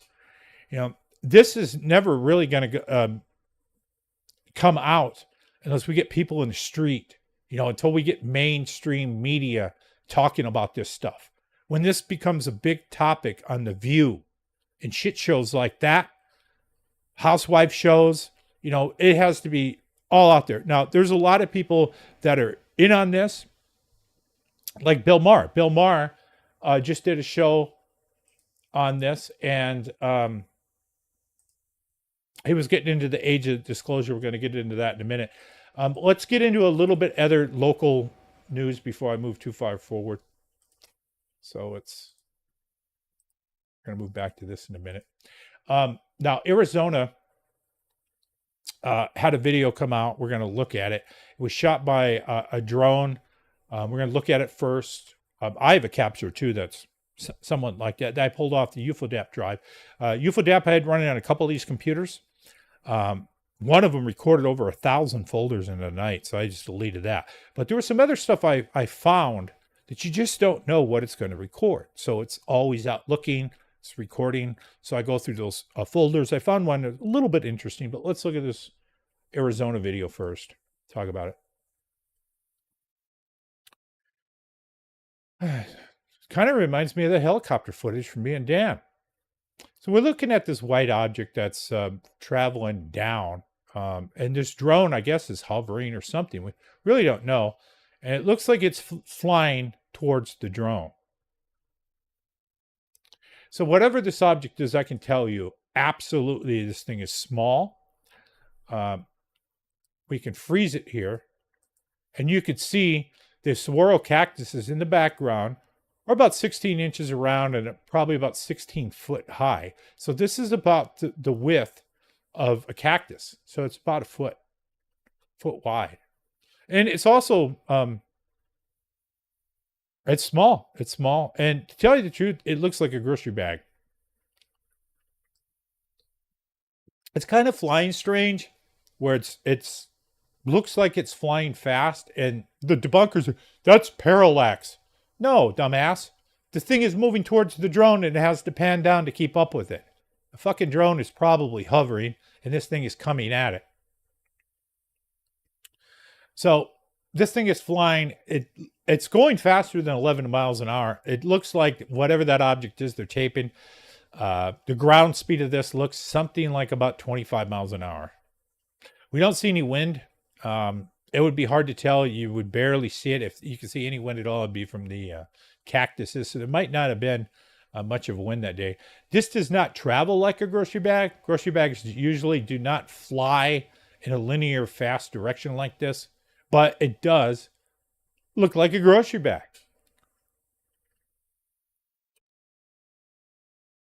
This is never really going to come out unless we get people in the street, until we get mainstream media talking about this stuff. When this becomes a big topic on The View and shit shows like that, housewife shows, it has to be all out there. Now, there's a lot of people that are in on this, like Bill Maher. Bill Maher just did a show on this, and he was getting into the age of disclosure. We're going to get into that in a minute. Let's get into a little bit other local news before I move too far forward. So it's going to move back to this in a minute. Now, Arizona had a video come out. We're going to look at it. It was shot by a drone. We're going to look at it first. I have a capture too that's somewhat like that. I pulled off the UFODAP drive. UFODAP I had running on a couple of these computers. One of them recorded over 1,000 folders in a night, so I just deleted that. But there was some other stuff I found that you just don't know what it's going to record. So it's always out looking, it's recording. So I go through those folders. I found one a little bit interesting, but let's look at this Arizona video first. Talk about it. Kind of reminds me of the helicopter footage from me and Dan. So we're looking at this white object that's traveling down. And this drone, I guess, is hovering or something. We really don't know. And it looks like it's flying towards the drone. So whatever this object is, I can tell you, absolutely this thing is small. We can freeze it here. And you could see the saguaro cactuses in the background are about 16 inches around and probably about 16 foot high. So this is about the width of a cactus. So it's about a foot wide. And it's also, it's small. It's small. And to tell you the truth, it looks like a grocery bag. It's kind of flying strange, where it's looks like it's flying fast, and the debunkers are, that's parallax. No, dumbass. The thing is moving towards the drone and it has to pan down to keep up with it. The fucking drone is probably hovering and this thing is coming at it. So this thing is flying. It's going faster than 11 miles an hour. It looks like whatever that object is they're taping, the ground speed of this looks something like about 25 miles an hour. We don't see any wind. It would be hard to tell. You would barely see it. If you could see any wind at all, it'd be from the cactuses. So there might not have been much of a wind that day. This does not travel like a grocery bag. Grocery bags usually do not fly in a linear, fast direction like this, but it does look like a grocery bag.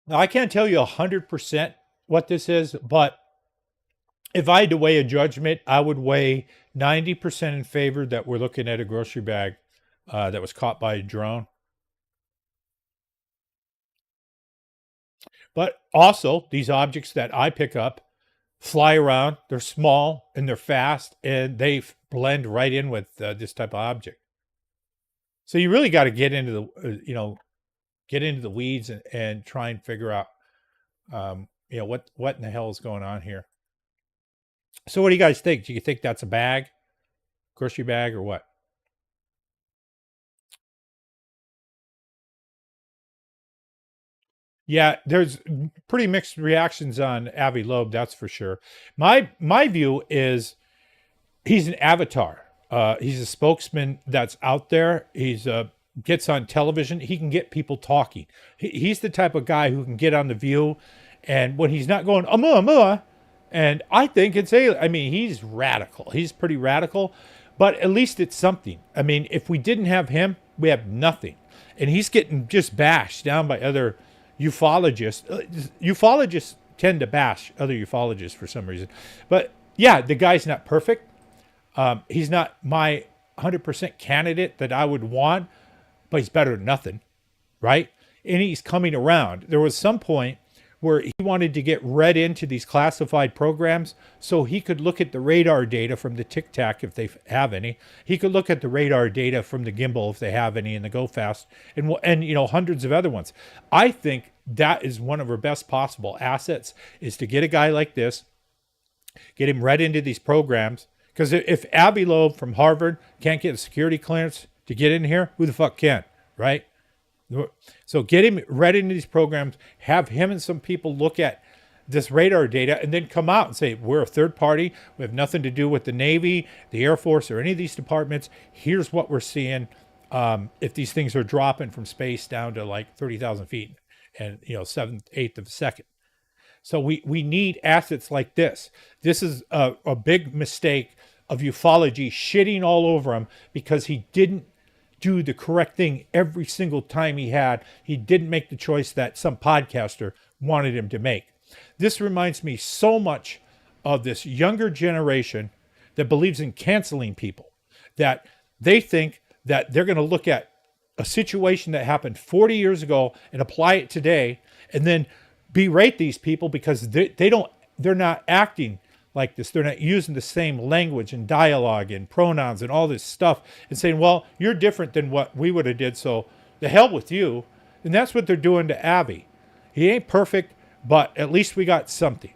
Now, I can't tell you 100% what this is, but if I had to weigh a judgment, I would weigh 90% in favor that we're looking at a grocery bag that was caught by a drone. But also, these objects that I pick up fly around. They're small and they're fast, and they blend right in with this type of object. So you really got to get into the, get into the weeds and try and figure out, what in the hell is going on here. So what do you guys think? Do you think that's a bag, grocery bag, or what? Yeah, there's pretty mixed reactions on Avi Loeb, that's for sure. My view is he's an avatar. He's a spokesman that's out there. He's gets on television. He can get people talking. He's the type of guy who can get on The View, and when he's not going, and I think it's he's radical. He's pretty radical, but at least it's something. I mean, if we didn't have him, we have nothing. And he's getting just bashed down by other ufologists. Ufologists tend to bash other ufologists for some reason. But yeah, the guy's not perfect. He's not my 100% candidate that I would want, but he's better than nothing, right? And he's coming around. There was some point where he wanted to get read into these classified programs so he could look at the radar data from the Tic Tac if they have any. He could look at the radar data from the gimbal if they have any, and the Go Fast, and hundreds of other ones. I think that is one of our best possible assets, is to get a guy like this, get him read into these programs. Because if Avi Loeb from Harvard can't get a security clearance to get in here, who the fuck can, right? So get him read into these programs, have him and some people look at this radar data, and then come out and say, we're a third party. We have nothing to do with the Navy, the Air Force, or any of these departments. Here's what we're seeing if these things are dropping from space down to like 30,000 feet and, 1/7 of a second. So we need assets like this. This is a big mistake of ufology shitting all over him because he didn't do the correct thing every single time he didn't make the choice that some podcaster wanted him to make. This reminds me so much of this younger generation that believes in canceling people, that they think that they're going to look at a situation that happened 40 years ago and apply it today, and then berate these people because they're not acting like this. They're not using the same language and dialogue and pronouns and all this stuff, and saying, well, you're different than what we would have did, so the hell with you. And that's what they're doing to Avi. He ain't perfect, but at least we got something.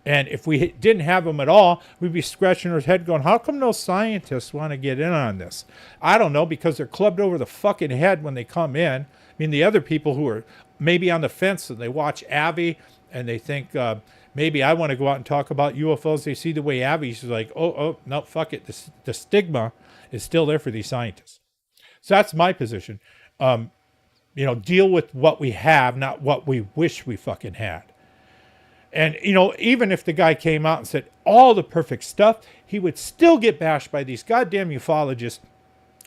And if we didn't have him at all, we'd be scratching our head going, how come no scientists want to get in on this? I don't know, because they're clubbed over the fucking head when they come in. I mean, the other people who are maybe on the fence and they watch Avi and they think, maybe I want to go out and talk about UFOs. They see the way Avi's like, oh, no, fuck it. The stigma is still there for these scientists. So that's my position. Deal with what we have, not what we wish we fucking had. And, even if the guy came out and said all the perfect stuff, he would still get bashed by these goddamn ufologists.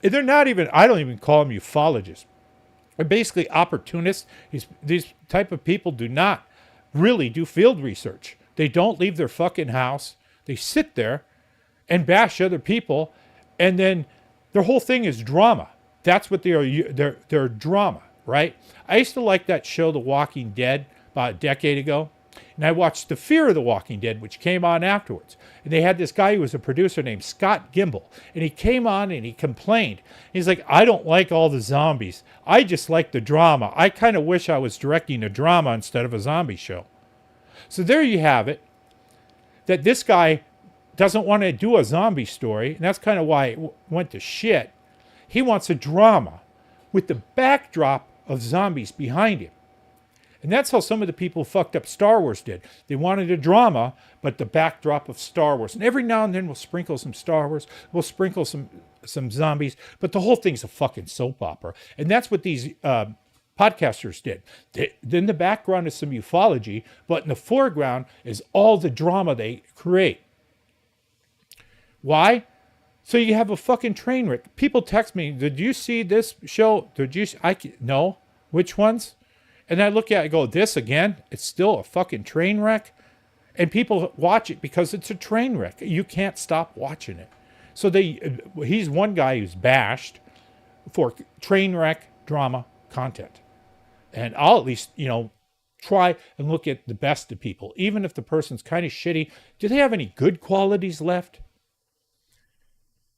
They're not even, I don't even call them ufologists. They're basically opportunists. These type of people do not really do field research. They don't leave their fucking house. They sit there and bash other people. And then their whole thing is drama. That's what they are. They're drama, right? I used to like that show, The Walking Dead, about a decade ago. And I watched The Fear of the Walking Dead, which came on afterwards. And they had this guy who was a producer named Scott Gimble. And he came on and he complained. He's like, I don't like all the zombies. I just like the drama. I kind of wish I was directing a drama instead of a zombie show. So there you have it. That this guy doesn't want to do a zombie story. And that's kind of why it went to shit. He wants a drama with the backdrop of zombies behind him. And that's how some of the people who fucked up Star Wars did. They wanted a drama, but the backdrop of Star Wars. And every now and then we'll sprinkle some Star Wars, we'll sprinkle some zombies, but the whole thing's a fucking soap opera. And that's what these podcasters did. Then the background is some ufology, but in the foreground is all the drama they create. Why? So you have a fucking train wreck. People text me, did you see this show? No. Which ones? And I look at it and go, this again? It's still a fucking train wreck? And people watch it because it's a train wreck. You can't stop watching it. So he's one guy who's bashed for train wreck drama content. And I'll at least, try and look at the best of people. Even if the person's kind of shitty, do they have any good qualities left?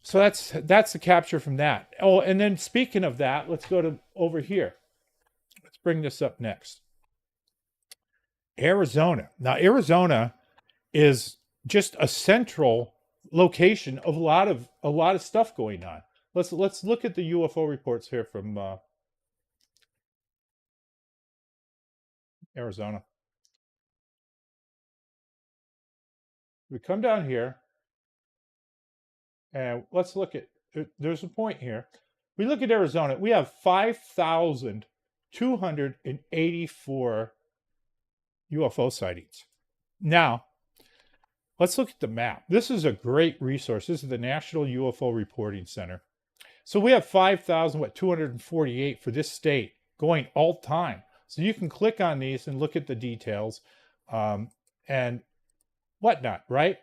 So that's the capture from that. Oh, and then speaking of that, let's go to over here. Let's bring this up next. Arizona. Now, Arizona is just a central location of a lot of stuff going on. Let's look at the UFO reports here from Arizona. We come down here. And let's look at, there's a point here. We look at Arizona, we have 5,284 UFO sightings. Now, let's look at the map. This is a great resource. This is the National UFO Reporting Center. So we have 5,248 for this state going all time. So you can click on these and look at the details and whatnot, right?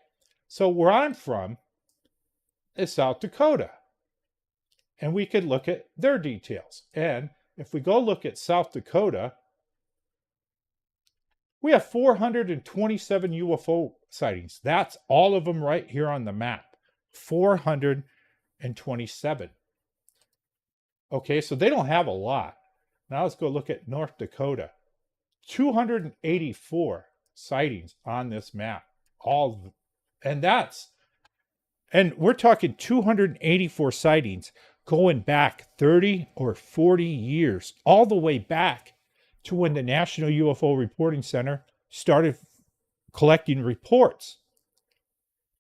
So where I'm from is South Dakota. And we could look at their details. And if we go look at South Dakota, we have 427 UFO sightings. That's all of them right here on the map. 427. Okay, so they don't have a lot. Now let's go look at North Dakota. 284 sightings on this map. And we're talking 284 sightings going back 30 or 40 years, all the way back to when the National UFO Reporting Center started collecting reports.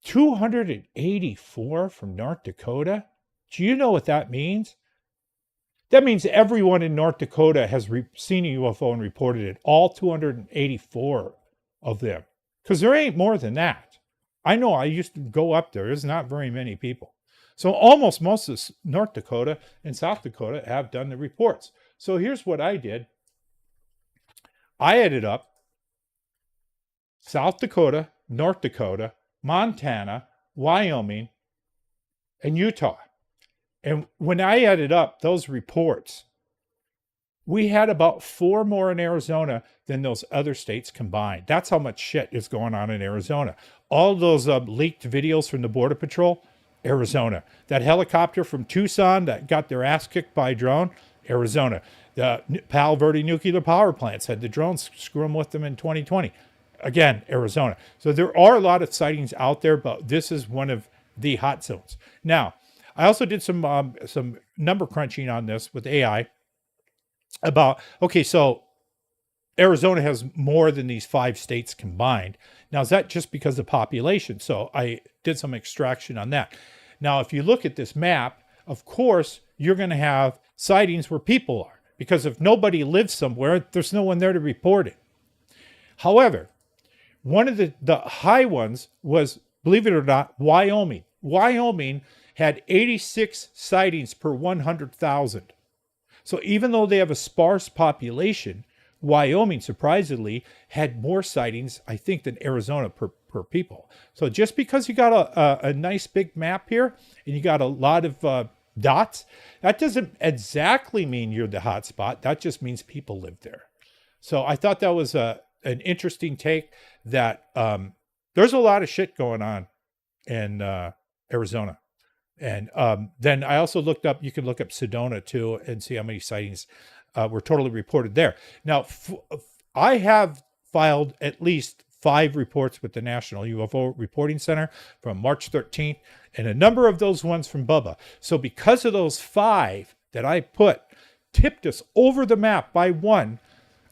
284 from North Dakota? Do you know what that means? That means everyone in North Dakota has seen a UFO and reported it, all 284 of them. Because there ain't more than that. I know I used to go up there. There's not very many people. So almost most of North Dakota and South Dakota have done the reports. So here's what I did. I added up South Dakota, North Dakota, Montana, Wyoming, and Utah. And when I added up those reports, we had about 4 more in Arizona than those other states combined. That's how much shit is going on in Arizona. All those leaked videos from the Border Patrol, Arizona. That helicopter from Tucson that got their ass kicked by a drone, Arizona. The Palo Verde nuclear power plants had the drones screwing with them in 2020. Again, Arizona. So there are a lot of sightings out there, but this is one of the hot zones. Now, I also did some number crunching on this with AI about, okay, so Arizona has more than these 5 states combined. Now, is that just because of population? So I did some extraction on that. Now, if you look at this map, of course, you're going to have sightings where people are, because if nobody lives somewhere, there's no one there to report it. However, one of the high ones was, believe it or not, Wyoming. Wyoming had 86 sightings per 100,000. So even though they have a sparse population, Wyoming, surprisingly, had more sightings, I think, than Arizona per people. So just because you got a nice big map here and you got a lot of dots, that doesn't exactly mean you're the hot spot. That just means people live there. So I thought that was an interesting take, that there's a lot of shit going on in Arizona. And then I also looked up, you can look up Sedona too and see how many sightings were totally reported there. Now, I have filed at least 5 reports with the National UFO Reporting Center from March 13th, and a number of those ones from Bubba. So because of those 5 that I put, tipped us over the map by one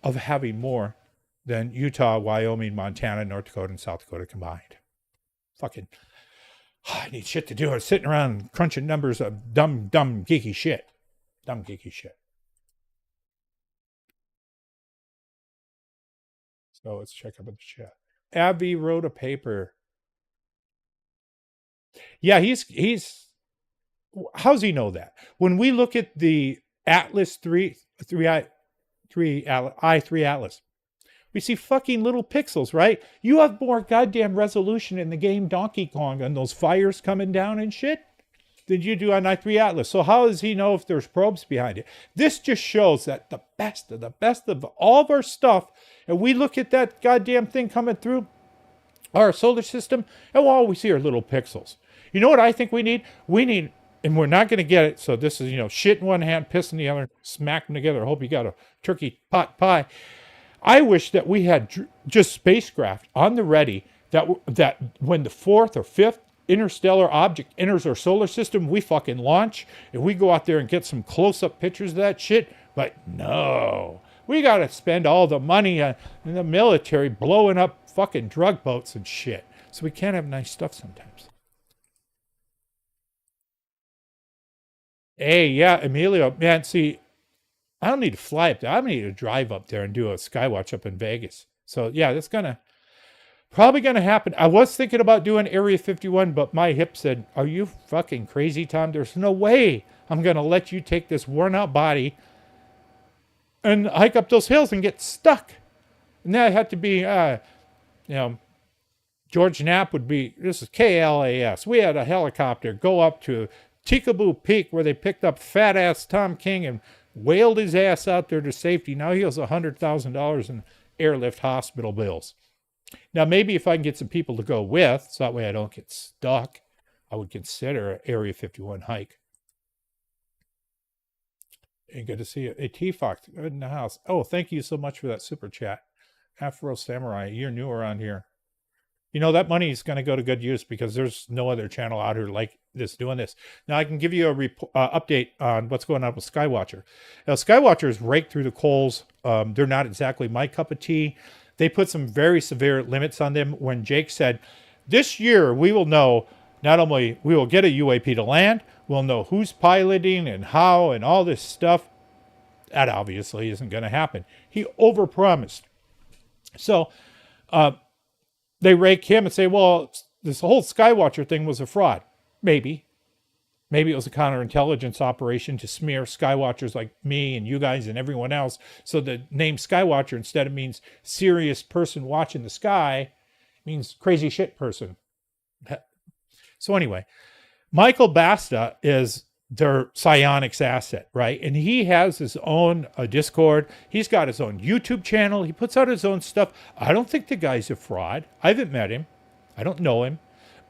of having more than Utah, Wyoming, Montana, North Dakota, and South Dakota combined. Fucking, I need shit to do. I'm sitting around crunching numbers of dumb, geeky shit. Dumb, geeky shit. So let's check out the chat. Abby wrote a paper. Yeah, he's. How's he know that? When we look at the Atlas I3 Atlas, we see fucking little pixels, right? You have more goddamn resolution in the game Donkey Kong on those fires coming down and shit than you do on i3 Atlas. So how does he know if there's probes behind it? This just shows that the best of all of our stuff, and we look at that goddamn thing coming through our solar system, and all we see are little pixels. You know what I think we need? We need, and we're not going to get it, so this is, shit in one hand, piss in the other, smack them together. I hope you got a turkey pot pie. I wish that we had just spacecraft on the ready that when the 4th or 5th interstellar object enters our solar system, we fucking launch and we go out there and get some close-up pictures of that shit. But no, we got to spend all the money in the military blowing up fucking drug boats and shit. So we can't have nice stuff sometimes. Hey, yeah, Emilio, man, see, I don't need to fly up there. I need to drive up there and do a skywatch up in Vegas. So yeah, that's probably gonna happen. I was thinking about doing Area 51, but my hip said, "Are you fucking crazy, Tom? There's no way I'm gonna let you take this worn out body and hike up those hills and get stuck." And that had to be, George Knapp would be. This is KLAS. We had a helicopter go up to Tikaboo Peak where they picked up fat ass Tom King and whaled his ass out there to safety. Now he owes $100,000 in airlift hospital bills. Now, maybe if I can get some people to go with, so that way I don't get stuck, I would consider an Area 51 hike. And good to see you. Hey, T-Fox, good in the house. Oh, thank you so much for that super chat. Afro Samurai, you're new around here. That money is going to go to good use because there's no other channel out here like this doing this. Now, I can give you a update on what's going on with Skywatcher. Now, Skywatchers rake through the coals. They're not exactly my cup of tea. They put some very severe limits on them when Jake said, this year we will know, not only we will get a UAP to land, we'll know who's piloting and how and all this stuff. That obviously isn't going to happen. He overpromised. So, they rake him and say, well, this whole Skywatcher thing was a fraud. Maybe. Maybe it was a counterintelligence operation to smear Skywatchers like me and you guys and everyone else. So the name Skywatcher instead of means serious person watching the sky, means crazy shit person. So anyway, Michael Basta is their psionics asset, right? And he has his own Discord. He's got his own YouTube channel. He puts out his own stuff. I don't think the guy's a fraud. I haven't met him. I don't know him.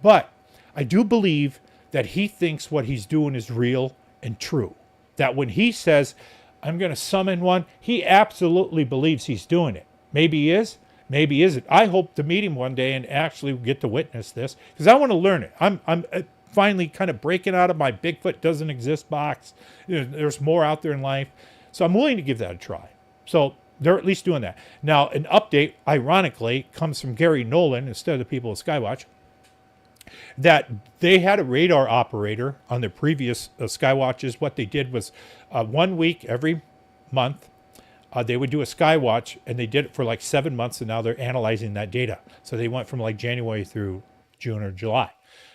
But I do believe that he thinks what he's doing is real and true. That when he says, I'm going to summon one, he absolutely believes he's doing it. Maybe he is. Maybe he isn't. I hope to meet him one day and actually get to witness this because I want to learn it. I'm finally kind of breaking out of my Bigfoot doesn't exist box. There's more out there in life. So I'm willing to give that a try. So they're at least doing that. Now, an update, ironically, comes from Gary Nolan instead of the people of Skywatch. that they had a radar operator on their previous Skywatches. What they did was 1 week every month, they would do a Skywatch, and they did it for like 7 months, and now they're analyzing that data. So they went from like January through June or July.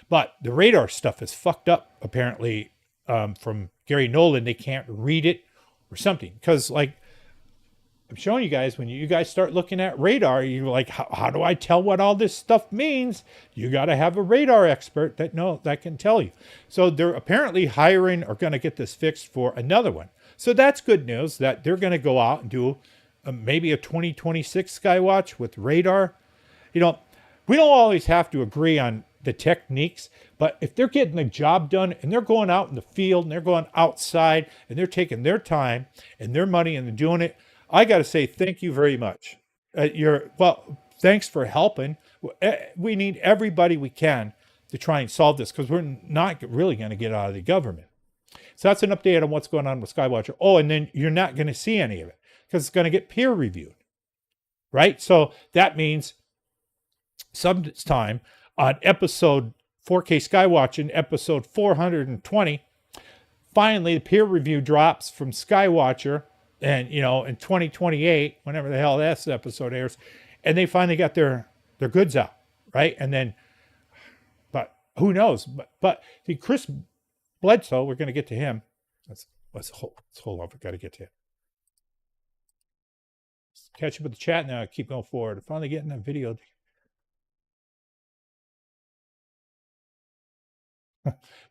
But the radar stuff is fucked up, apparently, from Gary Nolan. They can't read it or something. Because, like, I'm showing you guys, when you guys start looking at radar, you're like, how do I tell what all this stuff means? You got to have a radar expert that can tell you. So they're apparently hiring or going to get this fixed for another one. So that's good news that they're going to go out and do maybe a 2026 Skywatch with radar. You know, we don't always have to agree on the techniques, but if they're getting the job done and they're going out in the field and they're going outside and they're taking their time and their money and they're doing it, I got to say thank you very much. Thanks for helping. We need everybody we can to try and solve this, because we're not really going to get out of the government. So that's an update on what's going on with Skywatcher. Oh, and then you're not going to see any of it because it's going to get peer reviewed, right? So that means sometime on episode 4K Skywatching, episode 420, finally the peer review drops from Skywatcher, and in 2028, whenever the hell that episode airs, and they finally got their goods out, right? And then, but who knows? But see, Chris Bledsoe, we're going to get to him. Let's hold on. We've got to get to him. Let's catch up with the chat now. Keep going forward. Finally getting that video.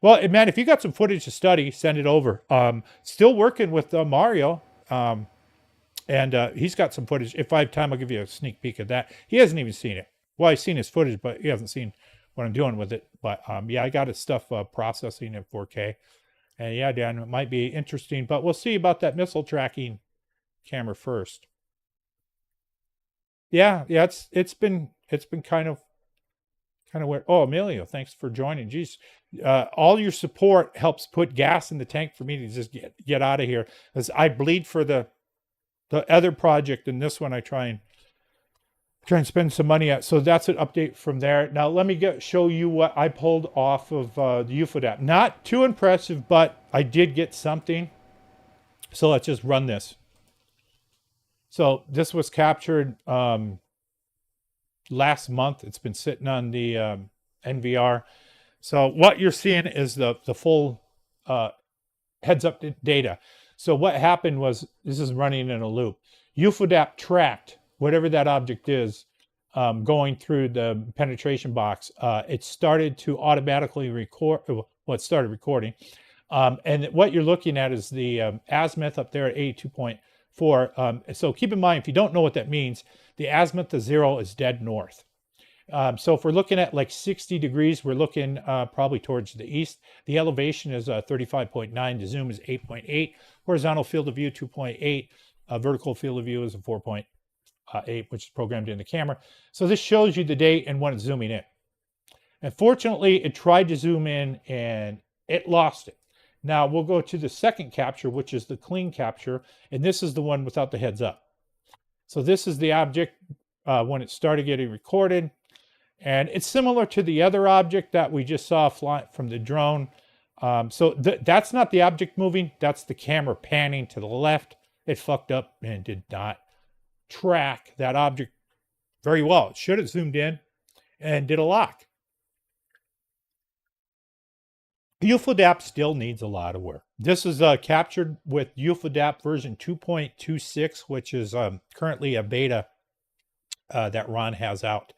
Well, man, if you got some footage to study, send it over. Still working with Mario, and he's got some footage. If I have time, I'll give you a sneak peek of that. He hasn't even seen it. Well, he's seen his footage, but he hasn't seen what I'm doing with it. But yeah, I got his stuff processing in 4K. And yeah, Dan, it might be interesting, but we'll see about that missile tracking camera first. Yeah, it's been kind of weird. Oh, Emilio, thanks for joining. Geez, all your support helps put gas in the tank for me to just get out of here. As I bleed for the other project, and this one I try and spend some money at. So that's an update from there. Now let me show you what I pulled off of the UFODAP. Not too impressive, but I did get something. So let's just run this. So this was captured last month. It's been sitting on the NVR. So what you're seeing is the full heads up data. So what happened was, this is running in a loop. UFODAP tracked whatever that object is going through the penetration box. It started to automatically record. Well, it started recording. And what you're looking at is the azimuth up there at 82.4. So keep in mind, if you don't know what that means, the azimuth of 0 is dead north. So if we're looking at like 60 degrees, we're looking probably towards the east. The elevation is 35.9. The zoom is 8.8. Horizontal field of view 2.8. Vertical field of view is a 4.8, which is programmed in the camera. So this shows you the date and when it's zooming in. And fortunately, it tried to zoom in and it lost it. Now we'll go to the second capture, which is the clean capture. And this is the one without the heads up. So this is the object when it started getting recorded. And it's similar to the other object that we just saw fly from the drone. So that's not the object moving. That's the camera panning to the left. It fucked up and did not track that object very well. It should have zoomed in and did a lock. UFODAP still needs a lot of work. This is captured with UFODAP version 2.26, which is currently a beta that Ron has out.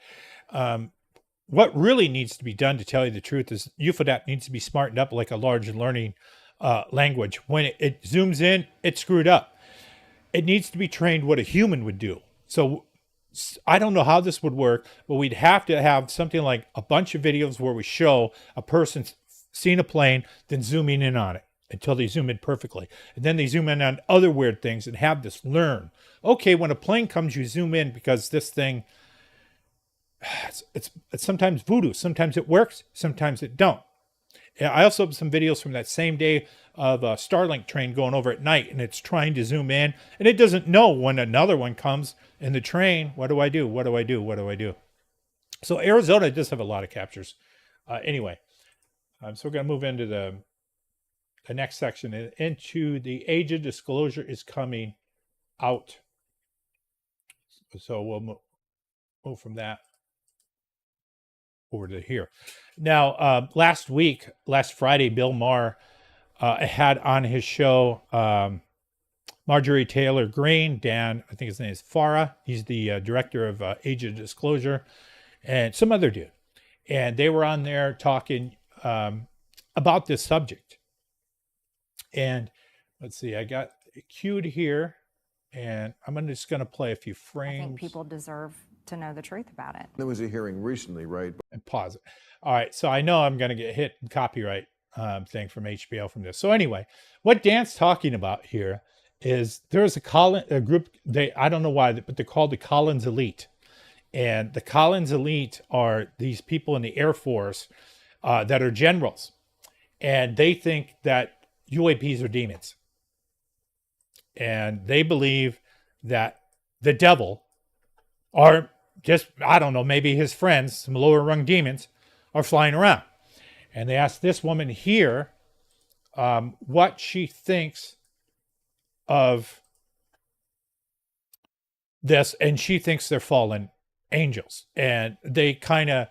What really needs to be done, to tell you the truth, is UFODAP needs to be smartened up like a large learning language. When it zooms in, it's screwed up. It needs to be trained what a human would do. So I don't know how this would work, but we'd have to have something like a bunch of videos where we show a person seeing a plane, then zooming in on it until they zoom in perfectly. And then they zoom in on other weird things and have this learn. Okay, when a plane comes, you zoom in because this thing, it's sometimes voodoo. Sometimes it works, sometimes it don't. I also have some videos from that same day of a Starlink train going over at night, and it's trying to zoom in, and it doesn't know when another one comes in the train. What do I do? What do I do? What do I do? So Arizona does have a lot of captures Anyway, so we're going to move into the next section, into the age of disclosure is coming out. So we'll move from that over to here. Now, last Friday, Bill Maher had on his show Marjorie Taylor Greene, Dan, I think his name is Farah. He's the director of Age of Disclosure, and some other dude. And they were on there talking about this subject. And let's see, I got it queued here, and I'm just going to play a few frames. I think people deserve to know the truth about it. There was a hearing recently, right? And pause it. All right, so I know I'm going to get hit copyright thing from HBO from this. So anyway, what Dan's talking about here is there's a group, I don't know why, but they're called the Collins Elite. And the Collins Elite are these people in the Air Force that are generals. And they think that UAPs are demons. And they believe that the devil, or just, I don't know, maybe his friends, some lower rung demons, are flying around. And they asked this woman here what she thinks of this, and she thinks they're fallen angels. And they kind of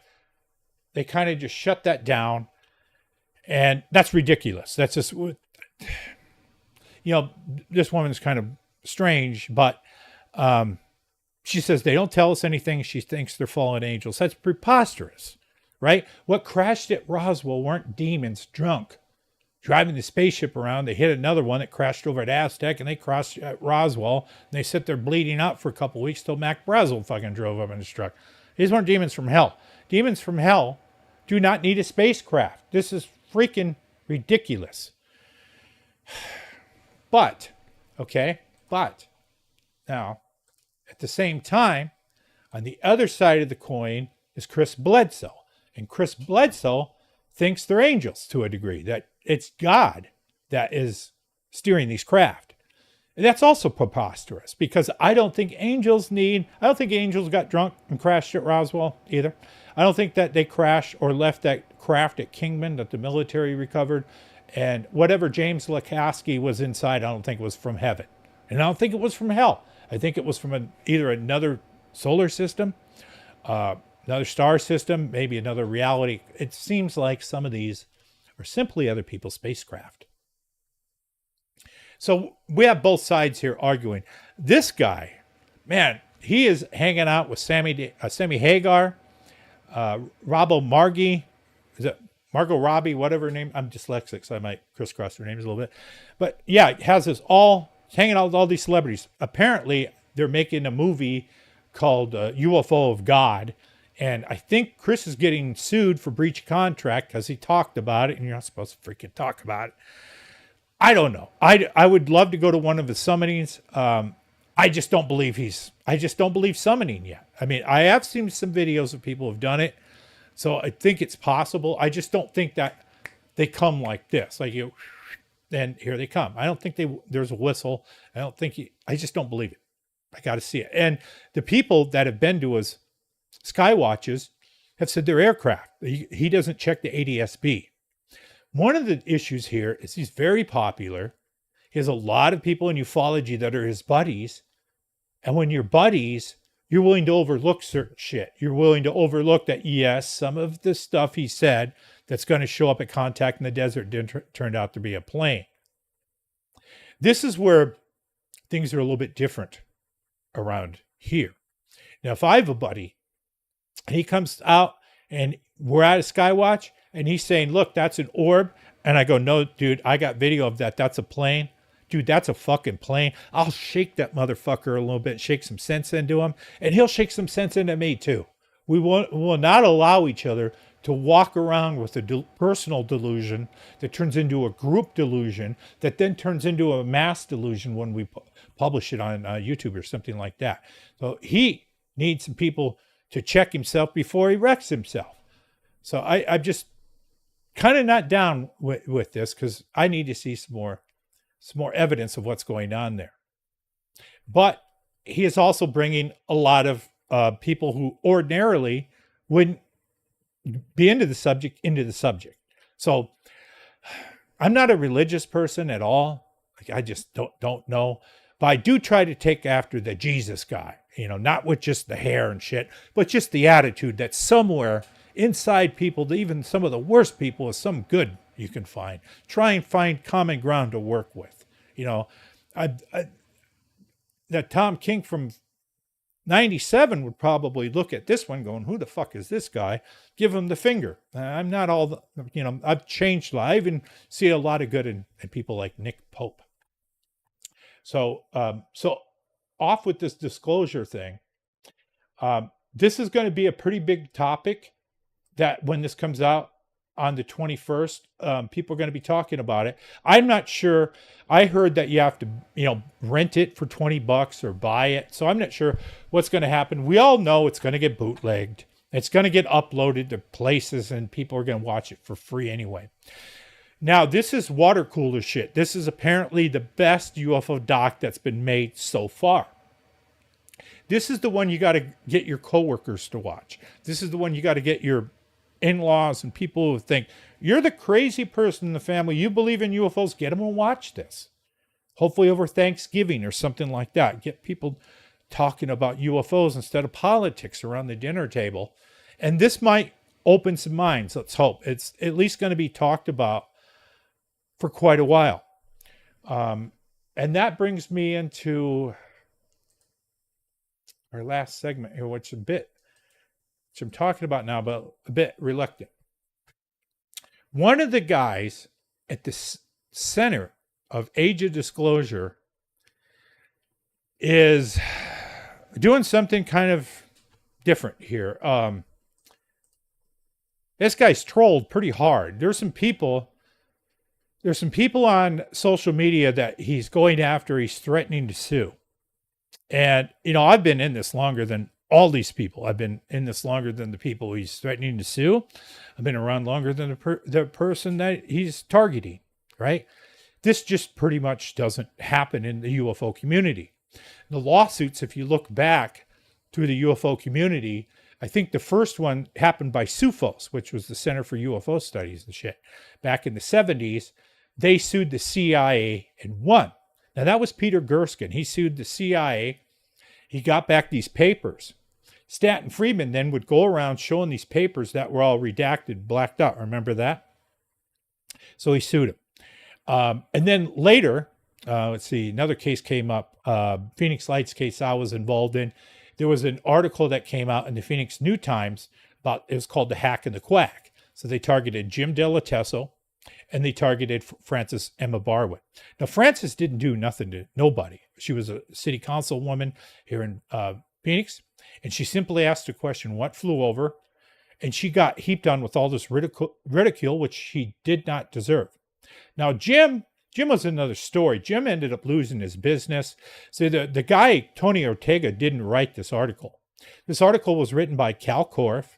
just shut that down, and that's ridiculous. That's just, this woman's kind of strange, but she says they don't tell us anything. She thinks they're fallen angels. That's preposterous, right? What crashed at Roswell weren't demons drunk driving the spaceship around. They hit another one that crashed over at Aztec, and they crossed at Roswell, and they sit there bleeding out for a couple of weeks till Mac Brazel fucking drove up in his truck. These weren't demons from hell. Demons from hell do not need a spacecraft. This is freaking ridiculous. But now, at the same time, on the other side of the coin is Chris Bledsoe. And Chris Bledsoe thinks they're angels to a degree, that it's God that is steering these craft. And that's also preposterous, because I don't think angels got drunk and crashed at Roswell either. I don't think that they crashed or left that craft at Kingman that the military recovered. And whatever James Lukoski was inside, I don't think it was from heaven. And I don't think it was from hell. I think it was from either another solar system, another star system, maybe another reality. It seems like some of these are simply other people's spacecraft. So we have both sides here arguing. This guy, man, he is hanging out with Sammy Hagar, Robbo Margie, is it Margot Robbie, whatever her name. I'm dyslexic, so I might crisscross her names a little bit. But yeah, it has us all hanging out with all these celebrities. Apparently, they're making a movie called UFO of God. And I think Chris is getting sued for breach of contract because he talked about it, and you're not supposed to freaking talk about it. I don't know. I would love to go to one of his summonings. I just don't believe summoning yet. I mean, I have seen some videos of people who've done it, so I think it's possible. I just don't think that they come like this, like then here they come. I don't think there's a whistle. I just don't believe it. I got to see it. And the people that have been to his sky watches have said they're aircraft. He doesn't check the ADS-B. One of the issues here is he's very popular. He has a lot of people in ufology that are his buddies. And when you're buddies, you're willing to overlook certain shit. You're willing to overlook that, yes, some of the stuff he said that's going to show up at contact in the desert turned out to be a plane. This is where things are a little bit different around here. Now, if I have a buddy and he comes out and we're at a Skywatch and he's saying, look, that's an orb. And I go, no, dude, I got video of that. That's a plane. Dude, that's a fucking plane. I'll shake that motherfucker a little bit, shake some sense into him, and he'll shake some sense into me too. We will not allow each other to walk around with a personal delusion that turns into a group delusion that then turns into a mass delusion when we publish it on YouTube or something like that. So he needs some people to check himself before he wrecks himself. So I'm just kind of not down with this, because I need to see some more evidence of what's going on there. But he is also bringing a lot of people who ordinarily wouldn't be into the subject. So I'm not a religious person at all. Like, I just don't know. But I do try to take after the Jesus guy, not with just the hair and shit, but just the attitude that somewhere inside people, even some of the worst people, is some good you can find. Try and find common ground to work with. That Tom King from 97 would probably look at this one going, who the fuck is this guy? Give him the finger. I'm not all, I've changed. I even see a lot of good in people like Nick Pope. So off with this disclosure thing. This is going to be a pretty big topic that when this comes out on the 21st, people are going to be talking about it. I'm not sure. I heard that you have to, rent it for $20 or buy it. So I'm not sure what's going to happen. We all know it's going to get bootlegged. It's going to get uploaded to places and people are going to watch it for free anyway. Now, this is water cooler shit. This is apparently the best UFO doc that's been made so far. This is the one you got to get your coworkers to watch. This is the one you got to get your in-laws and people who think you're the crazy person in the family. You believe in UFOs. Get them to watch this. Hopefully over Thanksgiving or something like that. Get people talking about UFOs instead of politics around the dinner table. And this might open some minds. Let's hope. It's at least going to be talked about for quite a while. And that brings me into our last segment here, which I'm talking about now, but a bit reluctant. One of the guys at the center of Age of Disclosure is doing something kind of different here. This guy's trolled pretty hard. There's some people on social media that he's going after. He's threatening to sue. And, I've been in this longer than all these people. I've been in this longer than the people he's threatening to sue. I've been around longer than the person that he's targeting, right? This just pretty much doesn't happen in the UFO community. The lawsuits, if you look back through the UFO community, I think the first one happened by CUFOS, which was the Center for UFO Studies and shit. Back in the 70s, they sued the CIA and won. Now, that was Peter Gerskin. He sued the CIA. He got back these papers. Stanton Friedman then would go around showing these papers that were all redacted, blacked out. Remember that? So he sued him. And then later, let's see, another case came up. Phoenix Lights case I was involved in. There was an article that came out in the Phoenix New Times about, it was called The Hack and the Quack. So they targeted Jim DeLaTesso and they targeted Frances Emma Barwick. Now, Frances didn't do nothing to nobody. She was a city councilwoman here in Phoenix, and she simply asked a question, what flew over? And she got heaped on with all this ridicule, which she did not deserve. Now, Jim was another story. Jim ended up losing his business. So the guy, Tony Ortega, didn't write this article. This article was written by Cal Korff,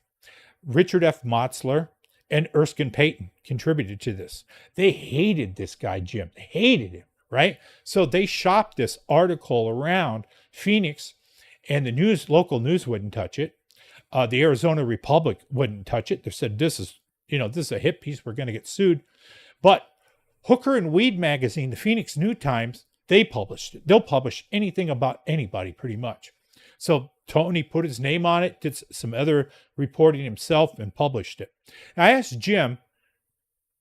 Richard F. Motzler, and Erskine Payton contributed to this. They hated this guy, Jim. They hated him, right? So they shopped this article around Phoenix, and the local news wouldn't touch it. The Arizona Republic wouldn't touch it. They said, this is a hit piece. We're going to get sued. But Hooker and Weed magazine, the Phoenix New Times, they published it. They'll publish anything about anybody pretty much. So Tony put his name on it, did some other reporting himself, and published it. Now, I asked Jim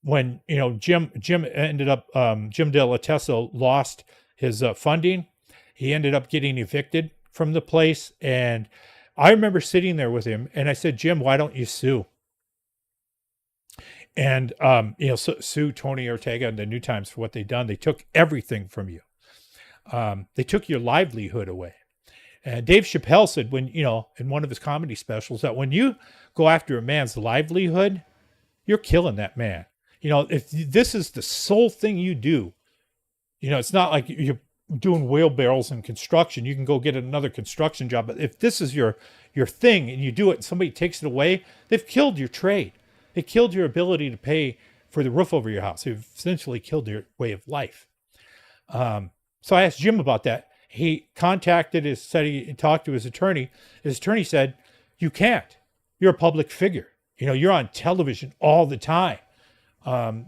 when, Jim ended up, Jim DeLaTesso lost his funding. He ended up getting evicted from the place. And I remember sitting there with him and I said, Jim, why don't you sue? And, sue Tony Ortega and the New Times for what they've done. They took everything from you. They took your livelihood away. And Dave Chappelle said in one of his comedy specials that when you go after a man's livelihood, you're killing that man. If this is the sole thing you do, it's not like you're doing wheelbarrows and construction. You can go get another construction job. But if this is your thing and you do it and somebody takes it away, they've killed your trade. They killed your ability to pay for the roof over your house. They've essentially killed your way of life. So I asked Jim about that. He talked to his attorney. His attorney said, you can't. You're a public figure. You're on television all the time.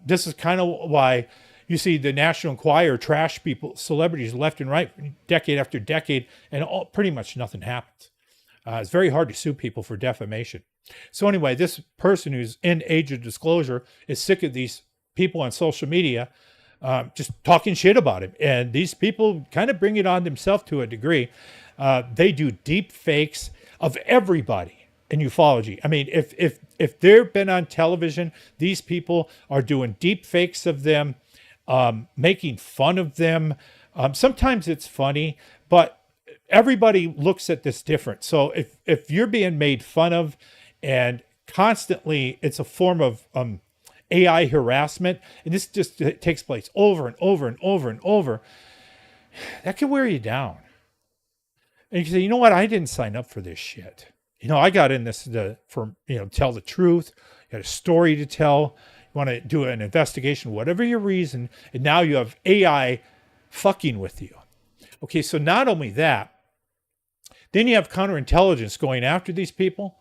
This is kind of why you see the National Enquirer trash people, celebrities left and right, decade after decade, and pretty much nothing happens. It's very hard to sue people for defamation. So anyway, this person who's in age of disclosure is sick of these people on social media just talking shit about him. And these people kind of bring it on themselves to a degree. They do deep fakes of everybody in ufology. I mean, if they've been on television, these people are doing deep fakes of them, making fun of them. Sometimes it's funny, but everybody looks at this different. So if you're being made fun of and constantly it's a form of AI harassment, and this just takes place over and over and over and over, that can wear you down. And you can say, you know what? I didn't sign up for this shit. I got in this for tell the truth. You got a story to tell. You want to do an investigation, whatever your reason, and now you have AI fucking with you. Okay, so not only that, then you have counterintelligence going after these people,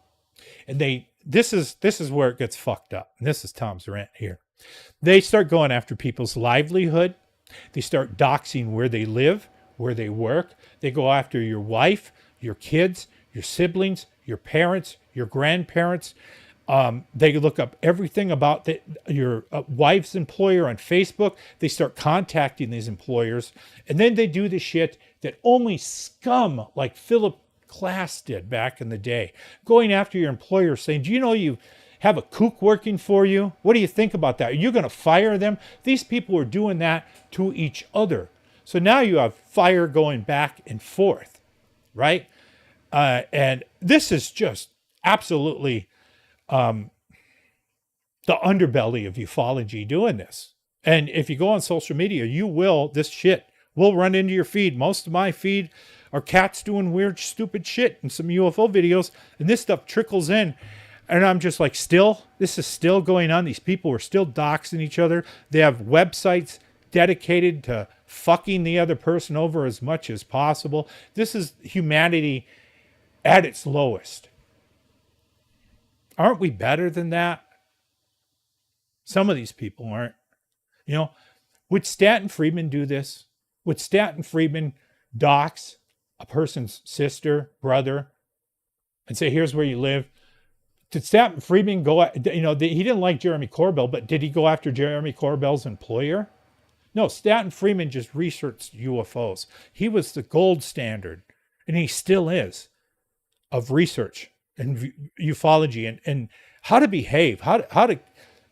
and this is where it gets fucked up. And this is Tom's rant here. They start going after people's livelihood. They start doxing where they live, where they work. They go after your wife, your kids, your siblings, your parents, your grandparents. They look up everything about your wife's employer on Facebook. They start contacting these employers. And then they do the shit that only scum like Philip Klass did back in the day. Going after your employer saying, do you know you have a kook working for you? What do you think about that? Are you going to fire them? These people are doing that to each other. So now you have fire going back and forth, right? And this is just absolutely the underbelly of ufology doing this. And if you go on social media, this shit will run into your feed. Most of my feed are cats doing weird, stupid shit and some UFO videos. And this stuff trickles in. And I'm just like, this is still going on. These people are still doxing each other. They have websites dedicated to fucking the other person over as much as possible. This is humanity at its lowest. Aren't we better than that? Some of these people aren't. Would Stanton Friedman do this? Would Stanton Friedman dox a person's sister, brother, and say, here's where you live? Did Stanton Friedman go, he didn't like Jeremy Corbell, but did he go after Jeremy Corbell's employer? No, Stanton Friedman just researched UFOs. He was the gold standard, and he still is, of research and ufology and how to behave, how to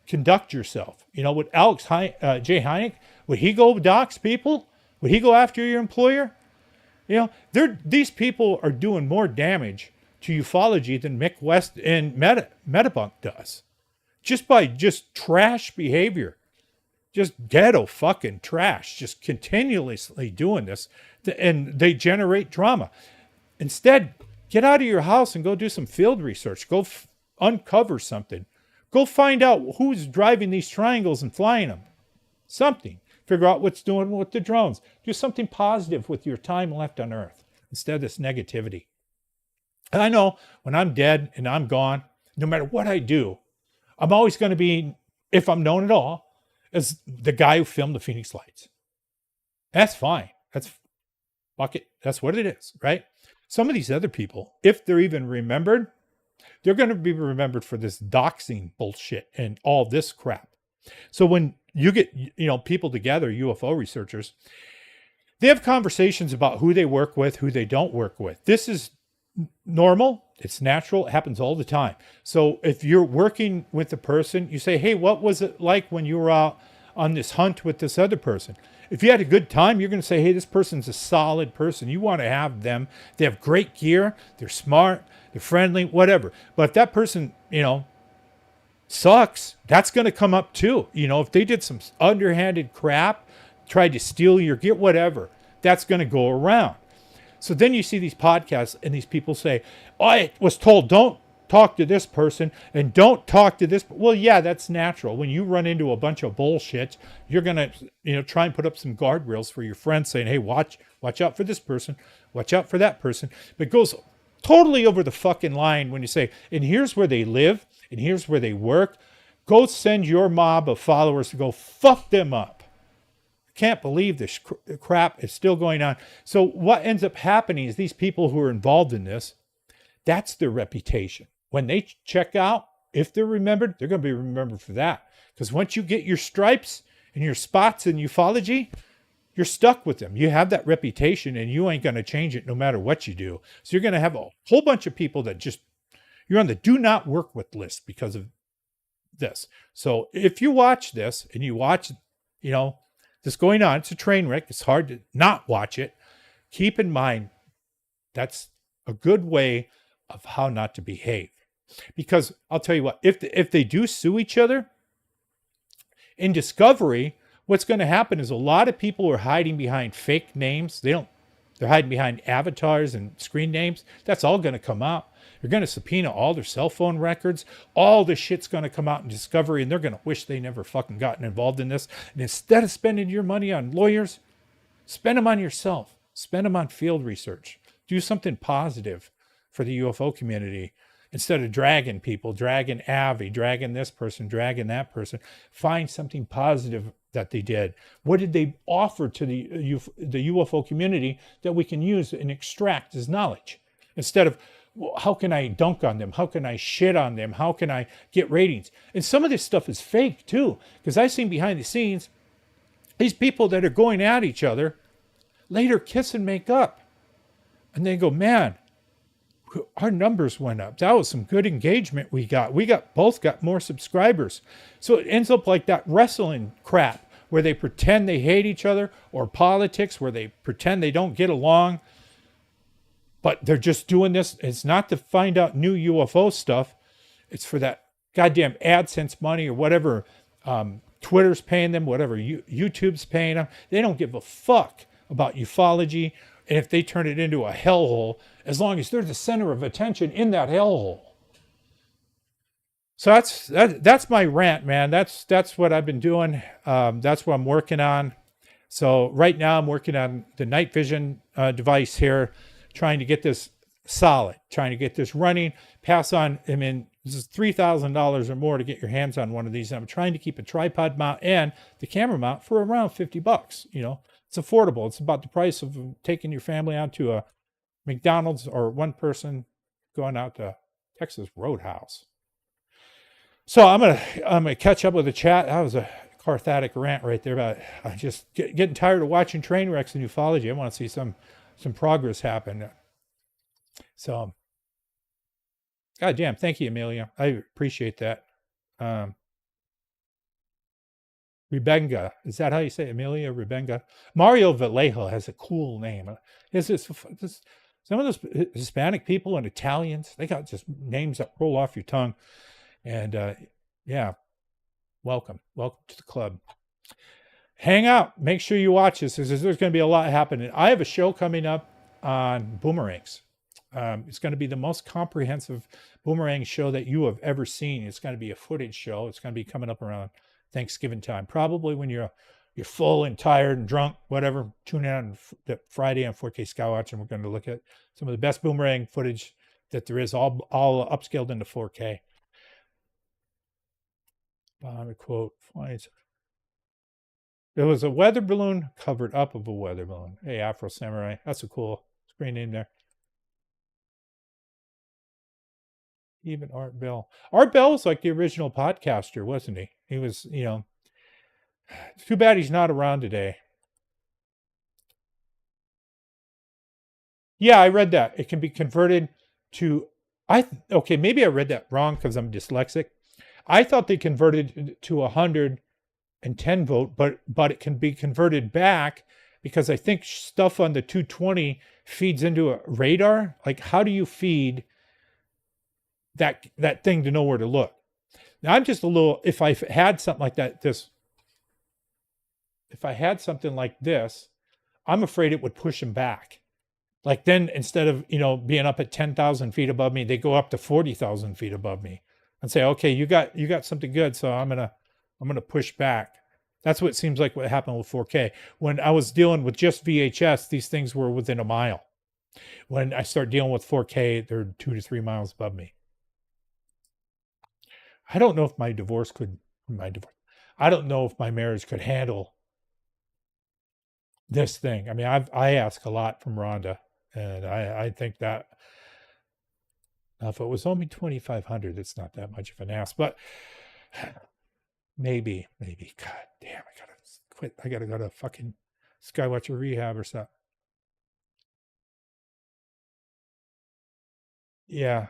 conduct yourself. Would Alex J. Hynek, would he go dox people? Would he go after your employer? These people are doing more damage to ufology than Mick West and Metabunk does. Just by trash behavior. Just ghetto fucking trash. Just continuously doing this. And they generate drama. Instead, get out of your house and go do some field research. Go uncover something. Go find out who's driving these triangles and flying them. Something. Figure out what's doing with the drones. Do something positive with your time left on Earth instead of this negativity. And I know when I'm dead and I'm gone, no matter what I do, I'm always going to be, if I'm known at all, as the guy who filmed the Phoenix Lights. That's fine. Fuck it. That's what it is, right? Some of these other people, if they're even remembered, they're going to be remembered for this doxing bullshit and all this crap. So when you get, people together, UFO researchers, they have conversations about who they work with, who they don't work with. This is normal. It's natural. It happens all the time. So if you're working with a person, you say, hey, what was it like when you were out on this hunt with this other person? If you had a good time, you're going to say, hey, this person's a solid person. You want to have them. They have great gear. They're smart. They're friendly, whatever. But if that person, sucks, that's going to come up too. If they did some underhanded crap, tried to steal your gear, whatever, that's going to go around. So then you see these podcasts and these people say, I was told don't talk to this person and don't talk to this. Well, yeah, that's natural. When you run into a bunch of bullshit, you're going to, try and put up some guardrails for your friends saying, hey, watch out for this person, watch out for that person. But it goes totally over the fucking line when you say, and here's where they live and here's where they work. Go send your mob of followers to go fuck them up. Can't believe this crap is still going on. So what ends up happening is these people who are involved in this, that's their reputation. When they check out, if they're remembered, they're going to be remembered for that. Because once you get your stripes and your spots in ufology, you're stuck with them. You have that reputation and you ain't going to change it no matter what you do. So you're going to have a whole bunch of people that just, you're on the do not work with list because of this. So if you watch this and you watch, this going on, it's a train wreck. It's hard to not watch it. Keep in mind, that's a good way of how not to behave. Because I'll tell you what, if they do sue each other, in discovery, what's going to happen is a lot of people are hiding behind fake names. They're hiding behind avatars and screen names. That's all going to come out. They're going to subpoena all their cell phone records. All this shit's going to come out in discovery, and they're going to wish they never fucking gotten involved in this. And instead of spending your money on lawyers, spend them on yourself. Spend them on field research. Do something positive for the UFO community. Instead of dragging people, dragging Avi, dragging this person, dragging that person, find something positive that they did. What did they offer to the UFO community that we can use and extract as knowledge? Instead of, well, how can I dunk on them? How can I shit on them? How can I get ratings? And some of this stuff is fake too, because I've seen behind the scenes, these people that are going at each other later kiss and make up. And they go, man, our numbers went up. That was some good engagement we got. Both got more subscribers. So it ends up like that wrestling crap where they pretend they hate each other, or politics where they pretend they don't get along, but they're just doing this. It's not to find out new UFO stuff. It's for that goddamn AdSense money or whatever Twitter's paying them, whatever YouTube's paying them. They don't give a fuck about ufology. And if they turn it into a hellhole, as long as they're the center of attention in that hellhole. So that's my rant, man. That's what I've been doing. That's what I'm working on. So right now I'm working on the night vision device here, trying to get this solid, trying to get this running, pass on. I mean, this is $3,000 or more to get your hands on one of these. And I'm trying to keep a tripod mount and the camera mount for around $50, It's affordable. It's about the price of taking your family out to a McDonald's or one person going out to Texas Roadhouse. So I'm gonna catch up with the chat. That was a cathartic rant right there, but I'm just getting tired of watching train wrecks in ufology. I want to see some progress happen. So, God damn, thank you, Amelia. I appreciate that. Rebenga. Is that how you say it? Amelia Rebenga? Mario Vallejo has a cool name. Some of those Hispanic people and Italians, they got just names that roll off your tongue. And yeah, welcome to the club. Hang out. Make sure you watch this. There's going to be a lot happening. I have a show coming up on boomerangs. It's going to be the most comprehensive boomerang show that you have ever seen. It's going to be a footage show. It's going to be coming up around Thanksgiving time, probably when you're full and tired and drunk, whatever. Tune in on Friday on 4K Skywatch, and we're going to look at some of the best boomerang footage that there is, all upscaled into 4K. Quote: there was a weather balloon covered up of a weather balloon. Hey, Afro Samurai, that's a cool screen name there. Even Art Bell. Art Bell was like the original podcaster, wasn't he? He was, it's too bad he's not around today. Yeah, I read that. It can be converted to, okay, maybe I read that wrong because I'm dyslexic. I thought they converted to 110 volt, but it can be converted back because I think stuff on the 220 feeds into a radar. Like, how do you feed that thing to know where to look? Now, I'm just a little, if I had something like that, if I had something like this, I'm afraid it would push them back. Like then instead of, being up at 10,000 feet above me, they go up to 40,000 feet above me and say, okay, you got something good. So I'm going to push back. That's what it seems like what happened with 4K. When I was dealing with just VHS, these things were within a mile. When I start dealing with 4K, they're 2 to 3 miles above me. I don't know if I don't know if my marriage could handle this thing. I mean, I ask a lot from Rhonda, and I think that now if it was only 2,500, it's not that much of an ask, but maybe. God damn, I gotta quit. I gotta go to fucking Skywatcher rehab or something. Yeah.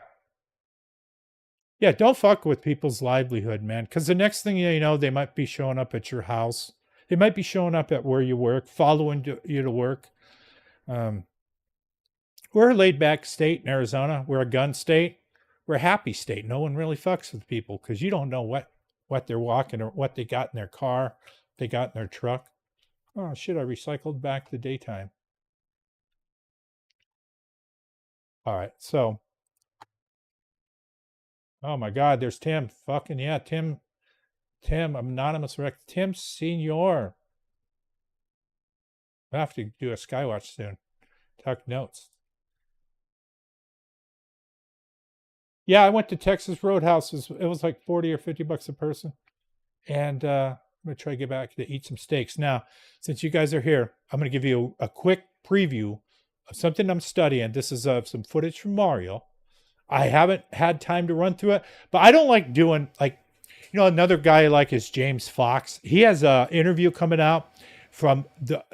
Yeah, don't fuck with people's livelihood, man. Because the next thing you know, they might be showing up at your house. They might be showing up at where you work, following you to work. We're a laid-back state in Arizona. We're a gun state. We're a happy state. No one really fucks with people because you don't know what they're walking or what they got in their car, they got in their truck. Oh, shit, I recycled back the daytime. All right, so... Oh my God, there's Tim. Fucking yeah, Tim, anonymous wreck. Tim Senior. I have to do a Skywatch soon. Tuck notes. Yeah, I went to Texas Roadhouse. It was like 40 or 50 bucks a person. And I'm going to try to get back to eat some steaks. Now, since you guys are here, I'm going to give you a quick preview of something I'm studying. This is some footage from Mario. I haven't had time to run through it, but I don't like doing another guy I like is James Fox. He has an interview coming out from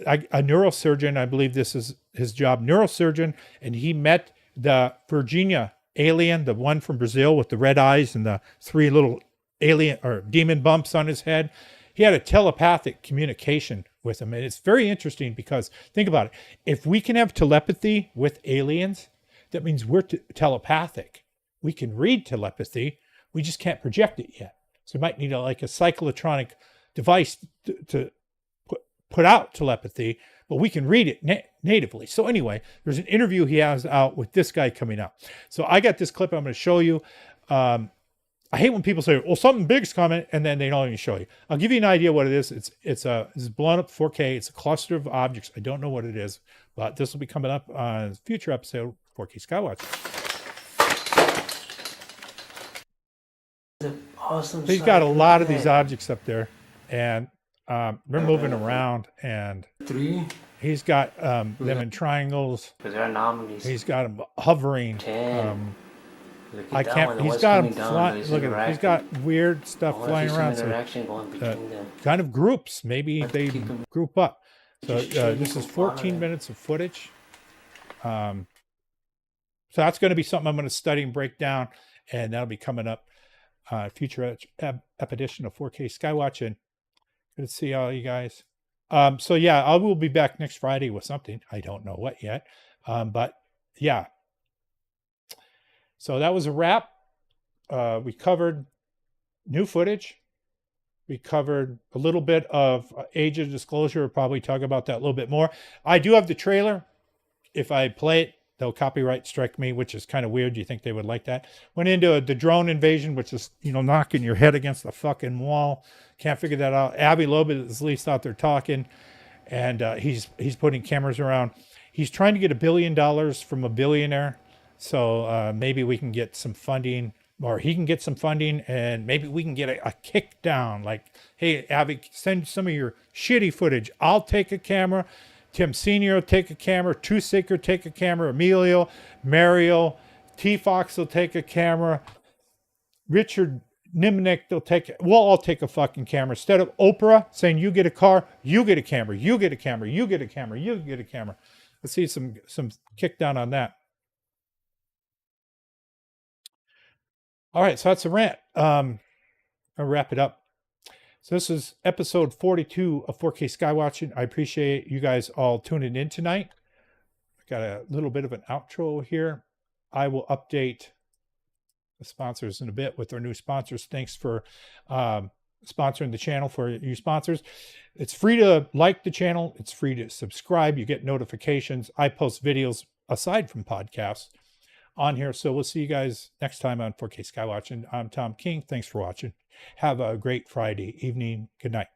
a neurosurgeon. I believe this is his job, neurosurgeon. And he met the Virginia alien, the one from Brazil with the red eyes and the 3 little alien or demon bumps on his head. He had a telepathic communication with him. And it's very interesting because think about it. If we can have telepathy with aliens, that means we're telepathic. We can read telepathy. We just can't project it yet. So we might need a cyclotronic device to put out telepathy, but we can read it natively. So anyway, there's an interview he has out with this guy coming out. So I got this clip I'm going to show you. I hate when people say, well, something big's coming, and then they don't even show you. I'll give you an idea what it is. It's blown up 4K. It's a cluster of objects. I don't know what it is, but this will be coming up on a future episode 4K Skywatch. Awesome. So he's got a lot of these objects up there, and we're moving around, and 3. he's got them in triangles. Because there are anomalies. He's got them hovering. 10. Look at I that can't. one, He's what's got coming them down, flying. there's Look at it. He's got weird stuff flying around. So, going between them. kind of groups. Maybe Let's they keep 'em- group up. So Just shading this is them 14 on it. minutes of footage. So that's going to be something I'm going to study and break down, and that'll be coming up future edition of 4K Skywatch. And good to see all you guys. So yeah, I will be back next Friday with something. I don't know what yet, but yeah. So that was a wrap. We covered new footage. We covered a little bit of age of disclosure. We'll probably talk about that a little bit more. I do have the trailer. If I play it, they'll copyright strike me, which is kind of weird. Do you think they would like that? Went into the drone invasion, which is, knocking your head against the fucking wall. Can't figure that out. Abby Lobet is at least out there talking, and he's putting cameras around. He's trying to get $1 billion from a billionaire. So maybe we can get some funding, or he can get some funding, and maybe we can get a kick down. Like, hey, Abby, send some of your shitty footage. I'll take a camera. Tim Senior will take a camera. Tusick will take a camera. Emilio, Mario, T. Fox will take a camera. Richard Nimnick, we'll all take a fucking camera. Instead of Oprah saying, you get a car, you get a camera, you get a camera, you get a camera, you get a camera. Let's see some kick down on that. All right, so that's a rant. I'll wrap it up. So this is episode 42 of 4K Skywatching. I appreciate you guys all tuning in tonight. I got a little bit of an outro here. I will update the sponsors in a bit with our new sponsors. Thanks for sponsoring the channel for you sponsors. It's free to like the channel. It's free to subscribe. You get notifications. I post videos aside from podcasts on here. So we'll see you guys next time on 4K Skywatching. I'm Tom King. Thanks for watching. Have a great Friday evening. Good night.